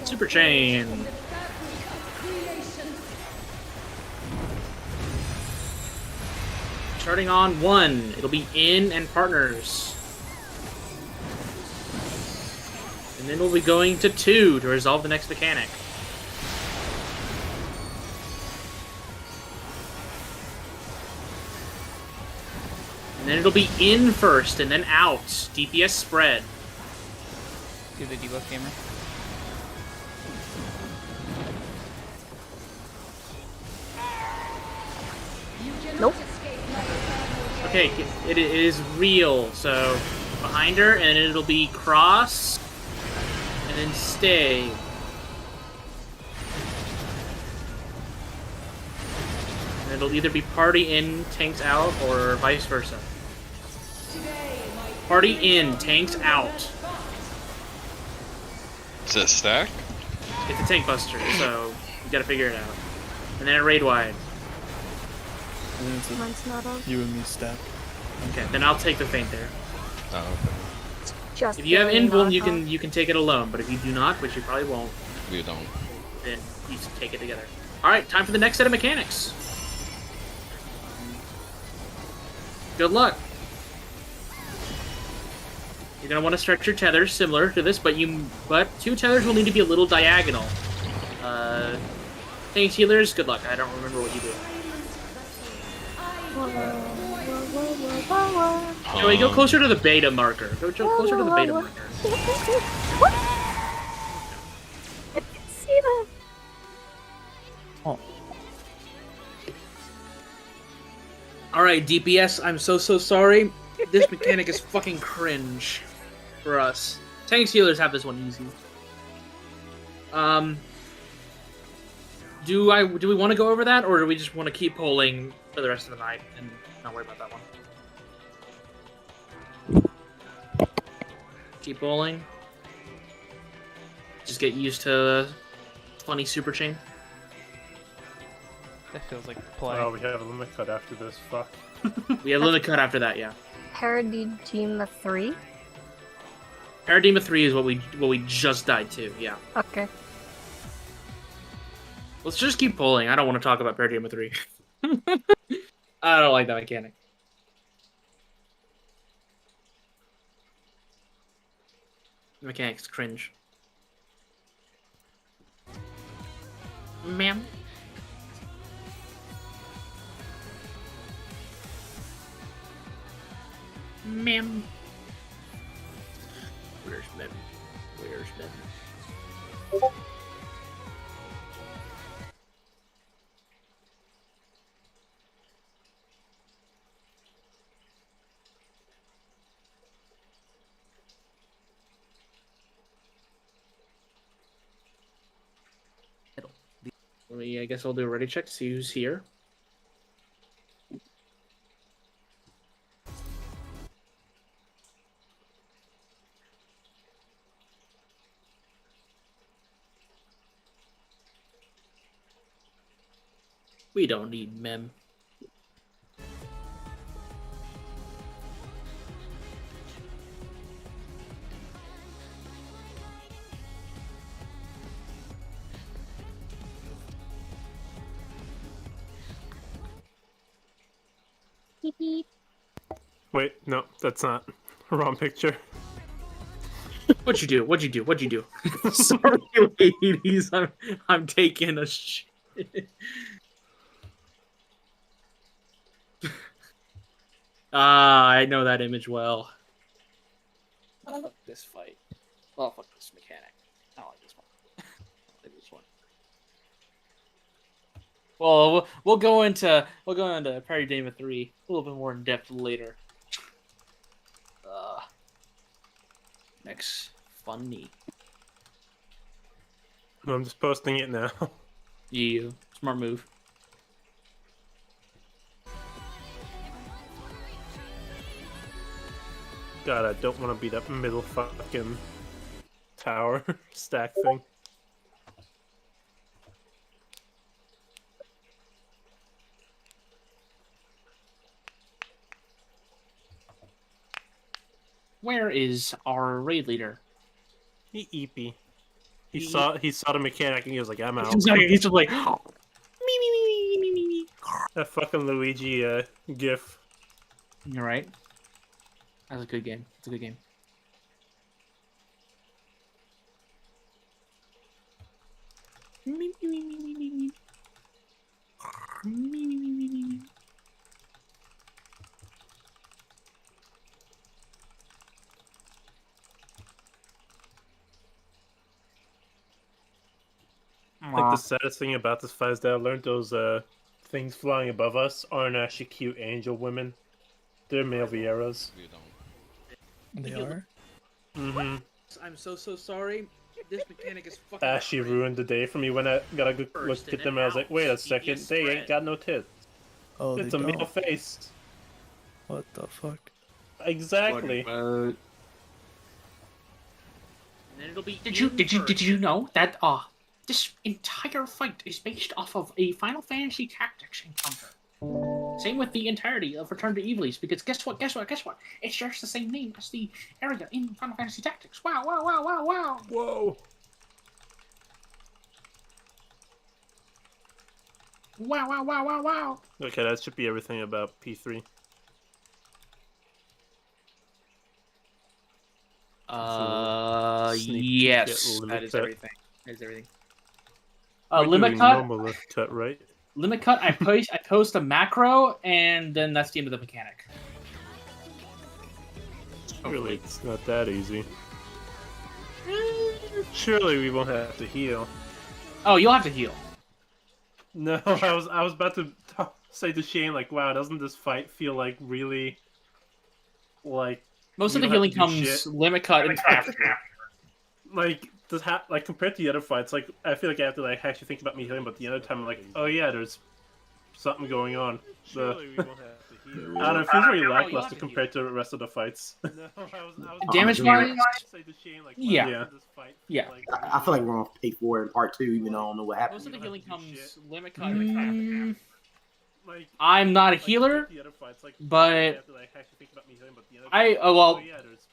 S9: Super chain. Starting on 1, it'll be in and partners. And then we'll be going to 2 to resolve the next mechanic. And then it'll be in first and then out. DPS spread.
S1: Do the debuff gamer.
S10: Nope.
S9: Okay, it is real, so behind her, and it'll be cross, and then stay. And it'll either be party in, tanks out, or vice versa. Party in, tanks out.
S4: Is that stack?
S9: It's a tank buster, so you gotta figure it out. And then a raid wide.
S5: And then it's
S10: Mine's not on.
S5: you and me stack.
S9: Okay, then I'll take the feint there.
S4: Oh, okay.
S10: Just
S9: If you have
S10: barely
S9: invul,
S10: not
S9: you
S10: on.
S9: can take it alone. But if you do not, which you probably won't,
S4: We don't.
S9: then you just take it together. All right, time for the next set of mechanics. Good luck. You're gonna want to stretch your tethers similar to this, but two tethers will need to be a little diagonal. Tank healers, good luck. I don't remember what you do. Joey, go closer to the beta marker. Go closer to the beta marker.
S10: What? I didn't see that.
S5: Oh.
S9: All right, DPS. I'm so sorry. This mechanic is fucking cringe for us. Tank healers have this one easy. Do we want to go over that, or do we just want to keep polling for the rest of the night and not worry about that one? Keep polling. Just get used to funny super chain.
S1: That feels like the play.
S6: Oh, we have a limit cut after this. Fuck.
S9: We have limit cut after that, yeah.
S10: Paradigma 3?
S9: Paradigma 3 is what we just died to, yeah.
S10: Okay.
S9: Let's just keep polling. I don't want to talk about Paradigma 3. I don't like that mechanic. The mechanic's cringe. Ma'am. Ma'am. Where's Mem? Where's Mem? I guess I'll do a ready check to see who's here. We don't need Mem.
S6: Wait, no, that's not. Wrong picture.
S9: What'd you do? What'd you do? What'd you do? Sorry, ladies. I'm taking a shit. I know that image well. I like this fight. Oh, fuck this mechanic. I don't like this one. I like this one. Well, we'll go into Paradigma 3 a little bit more in depth later. Next, funny.
S6: I'm just posting it now.
S9: Yeah, smart move.
S6: God, I don't want to beat up middle fucking tower stack thing.
S9: Where is our raid leader?
S6: He eepy. He saw the mechanic and he was like, I'm out.
S9: He's just like,
S6: That fucking Luigi gif.
S9: You're right. That's a good game. It's a good game.
S6: Like the saddest thing about this fight is that I learned those things flying above us aren't actually cute angel women. They're male Vieras.
S4: We don't.
S5: They are?
S6: Mm-hmm.
S9: I'm so sorry. This mechanic is fucking.
S6: Ashy ruined the day for me when I got a good look
S9: First
S6: at
S9: and
S6: them. I was like, wait a
S9: out,
S6: second,
S9: devious
S6: they
S9: spread.
S6: ain't got no tits.
S5: Oh,
S6: It's
S5: they
S6: a
S5: don't.
S6: male face.
S5: What the fuck?
S6: Exactly.
S9: And then it'll be.
S2: Did you know that this entire fight is based off of a Final Fantasy Tactics encounter? Same with the entirety of Return to Evil's, because guess what? It shares the same name as the area in Final Fantasy Tactics. Wow!
S6: Whoa.
S2: Wow!
S6: Okay, that should be everything about P3. Sneak peek
S2: Yes,
S6: at
S2: that is
S6: Limit
S2: everything. That is everything.
S6: We're
S2: Limit
S6: doing
S2: cut.
S6: normal lift cut, right?
S2: Limit cut. I post a macro, and then that's the end of the mechanic.
S6: Really, it's not that easy. Surely we won't have to heal.
S2: Oh, you'll have to heal.
S6: No, I was about to say to Shane, like, wow, doesn't this fight feel like really, like,
S2: Most
S6: we
S2: of the
S6: don't have
S2: healing
S6: to do
S2: comes
S6: shit?
S2: limit cut and after.
S6: Like, like compared to the other fights, like, I feel like I have to like actually think about me healing, but the other time I'm like, oh yeah, there's something going on. I don't know, it feels really lackluster compared to the rest of the fights.
S2: Damage wise,
S6: yeah.
S2: yeah.
S11: I feel like we're on P4 in part 2, even though I don't know what happened.
S2: Most of the healing comes limit cut and after. I'm not a healer, but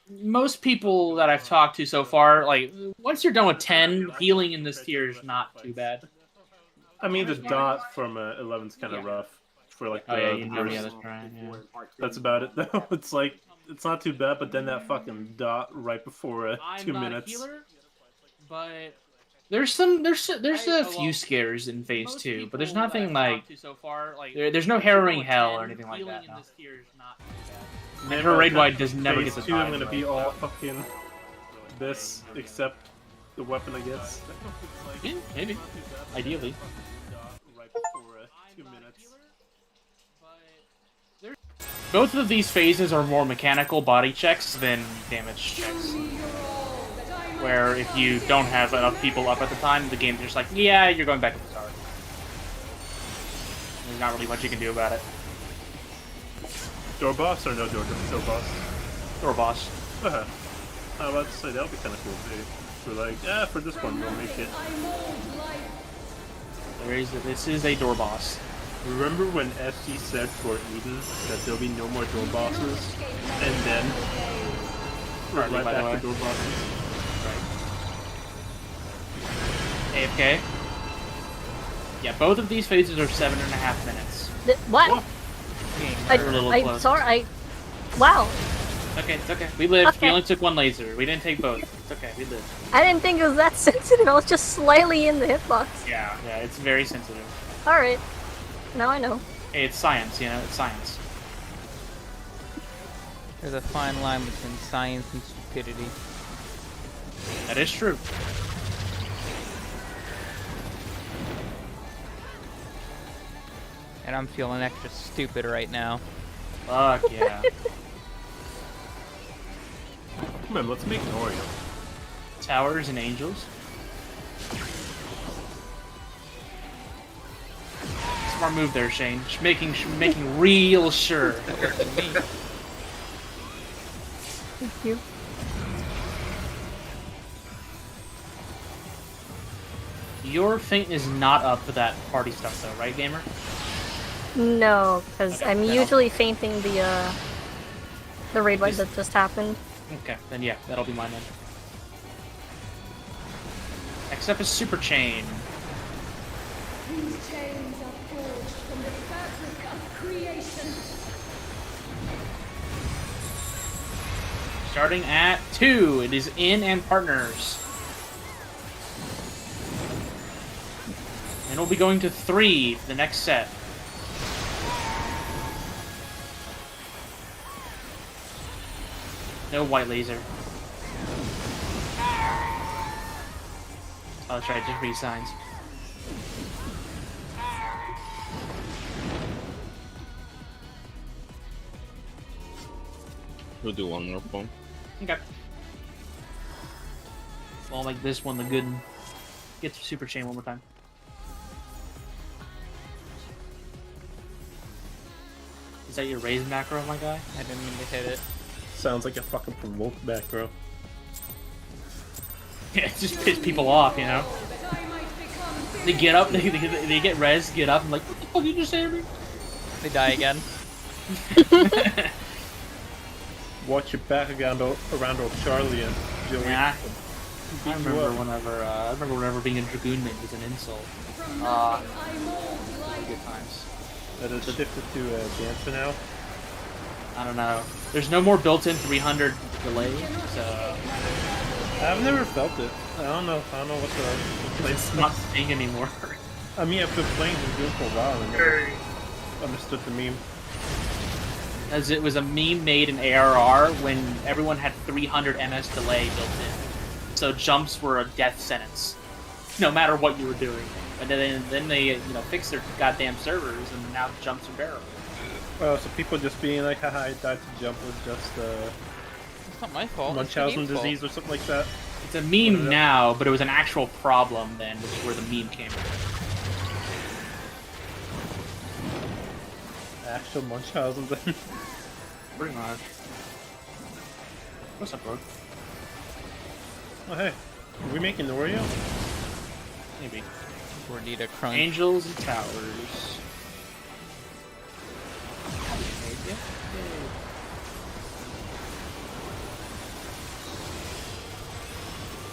S2: most people that I've talked to so far, like, once you're done with 10, healing in this tier is not too bad.
S6: I mean, the dot from 11's kind of rough for like the burst. That's about it though. It's like it's not too bad, but then that fucking dot right before 2 minutes.
S2: Healer, but there's a few scares in phase 2, but there's nothing like there's no harrowing hell or anything like that. No. And her raid wide does never get
S6: Phase
S2: the
S6: 2, I'm
S2: time,
S6: gonna
S2: but-
S6: be all fucking this except the weapon, I guess.
S2: Yeah, maybe. Ideally.
S6: Right before 2 minutes.
S2: Both of these phases are more mechanical body checks than damage checks. Where if you don't have enough people up at the time, the game's just like, yeah, you're going back to the start. There's not really much you can do about it.
S6: Door boss or no door boss?
S2: Door boss.
S6: I was about to say that would be kind of cool too. For like, yeah, for this one we'll make it.
S2: This is a door boss.
S6: Remember when SG said for Eden that there'll be no more door bosses, and then right
S2: by the
S6: back
S2: way.
S6: to door bosses?
S2: AFK. Yeah, both of these phases are 7.5 minutes.
S10: What?
S2: They're a little
S10: I'm
S2: close.
S10: sorry. Wow.
S2: It's okay. We lived.
S10: Okay.
S2: We only took one laser. We didn't take both. It's okay. We lived.
S10: I didn't think it was that sensitive. I was just slightly in the hitbox.
S2: Yeah, it's very sensitive.
S10: Alright. Now I know.
S2: Hey, it's science, you know? It's science.
S1: There's a fine line between science and stupidity.
S2: That is true.
S1: And I'm feeling extra stupid right now.
S2: Fuck yeah.
S6: Come on, let's make an Oreo.
S2: Towers and angels. Smart move there, Shane. Just making real sure.
S10: Thank you.
S2: Your feint is not up for that party stuff though, right, gamer?
S10: No, because I'm
S2: then
S10: usually fainting the raid wipe that just happened.
S2: Okay, then yeah, that'll be mine then. Next up is Super Chain.
S3: These chains are forged from the fabric of creation.
S2: Starting at 2, it is In and Partners. And we'll be going to 3 for the next set. No white laser. Oh, that's right, just read signs.
S4: We'll do one more poem.
S9: Okay. Well, I'll make this one the good. Get the super chain one more time. Is that your raise macro, my guy?
S1: I didn't mean to hit it.
S6: Sounds like a fucking provoke macro.
S9: Yeah, it just piss people off, you know? They get up, they get res, get up, and like, what the fuck did you just say to me?
S1: They die again.
S6: Watch your back around old Charlie and Joey.
S9: Yeah.
S6: Beat
S9: I
S6: you
S9: remember
S6: up.
S9: whenever being a Dragoon mate was an insult. Good times.
S6: That is shifted to Dancer now.
S9: I don't know. There's no more built-in 300 delay, so
S6: I've never felt it. I don't know what the
S9: it's not a thing anymore.
S6: I mean, I've been playing this game for a while and never understood the meme.
S9: As it was a meme made in ARR when everyone had 300 MS delay built in. So jumps were a death sentence, no matter what you were doing. And then they fixed their goddamn servers, and now jumps are bearable.
S6: Well, so people just being like, haha, I died to jump was just
S1: It's not my fault. it's the
S6: Munchausen
S1: game's fault.
S6: disease or something like that.
S9: It's a meme now, but it was an actual problem then, which is where the meme came from.
S6: Actual Munchausen then.
S9: Pretty much. What's up, bro?
S6: Oh hey, are we making Oreo?
S9: Maybe.
S1: Gordita crunch.
S9: Angels and towers.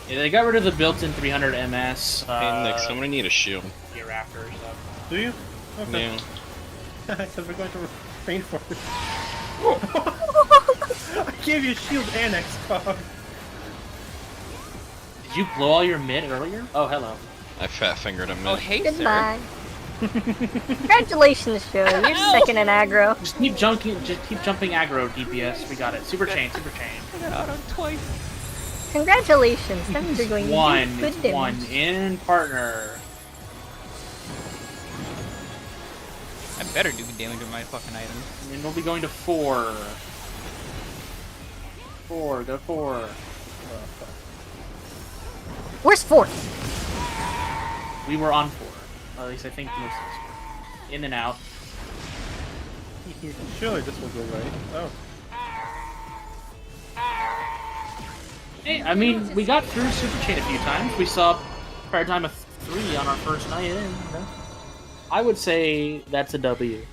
S9: Yeah, they got rid of the built-in 300 MS.
S4: Hey, Nick, I'm gonna need a shield.
S9: Year after or stuff.
S6: Do you? Okay.
S4: Yeah.
S6: Because we're going to rainforest. I gave you a shield and XCOM.
S9: Did you blow all your mid earlier? Oh, hello.
S4: I fat fingered him.
S1: Oh, hey,
S10: Goodbye. Congratulations, Joey. You're second in aggro.
S9: Just keep jumping aggro DPS. We got it. Super chain, super chain.
S1: I got auto twice.
S10: Congratulations. That means you're going to do good damage.
S9: One in partner.
S1: I better do damage with my fucking items.
S9: And then we'll be going to 4. 4, go 4.
S10: Where's 4?
S9: We were on 4. At least I think most of us were. In and out.
S6: Surely this will go right. Oh.
S9: Hey, I mean, we got through Super Chain a few times. We saw prior time of 3 on our first night in. I would say that's a W.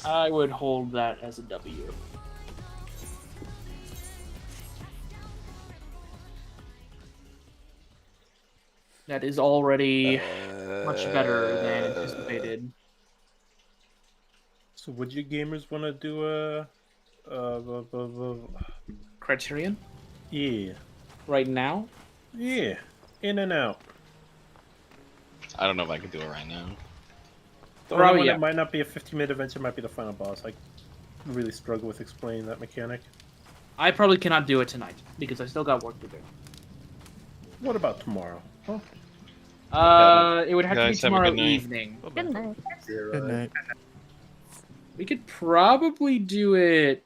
S9: I would hold that as a W. That is already much better than anticipated.
S6: So would you gamers want to do a
S9: Criterion?
S6: Yeah.
S9: Right now?
S6: Yeah. In and out.
S4: I don't know if I could do it right now.
S6: The only one that might not be a 50-minute adventure might be the final boss. I really struggle with explaining that mechanic.
S9: I probably cannot do it tonight because I still got work to do.
S6: What about tomorrow?
S9: It would have to be
S4: Guys, have a
S9: tomorrow
S4: good night.
S9: evening.
S10: Good night.
S5: Good night.
S9: We could probably do it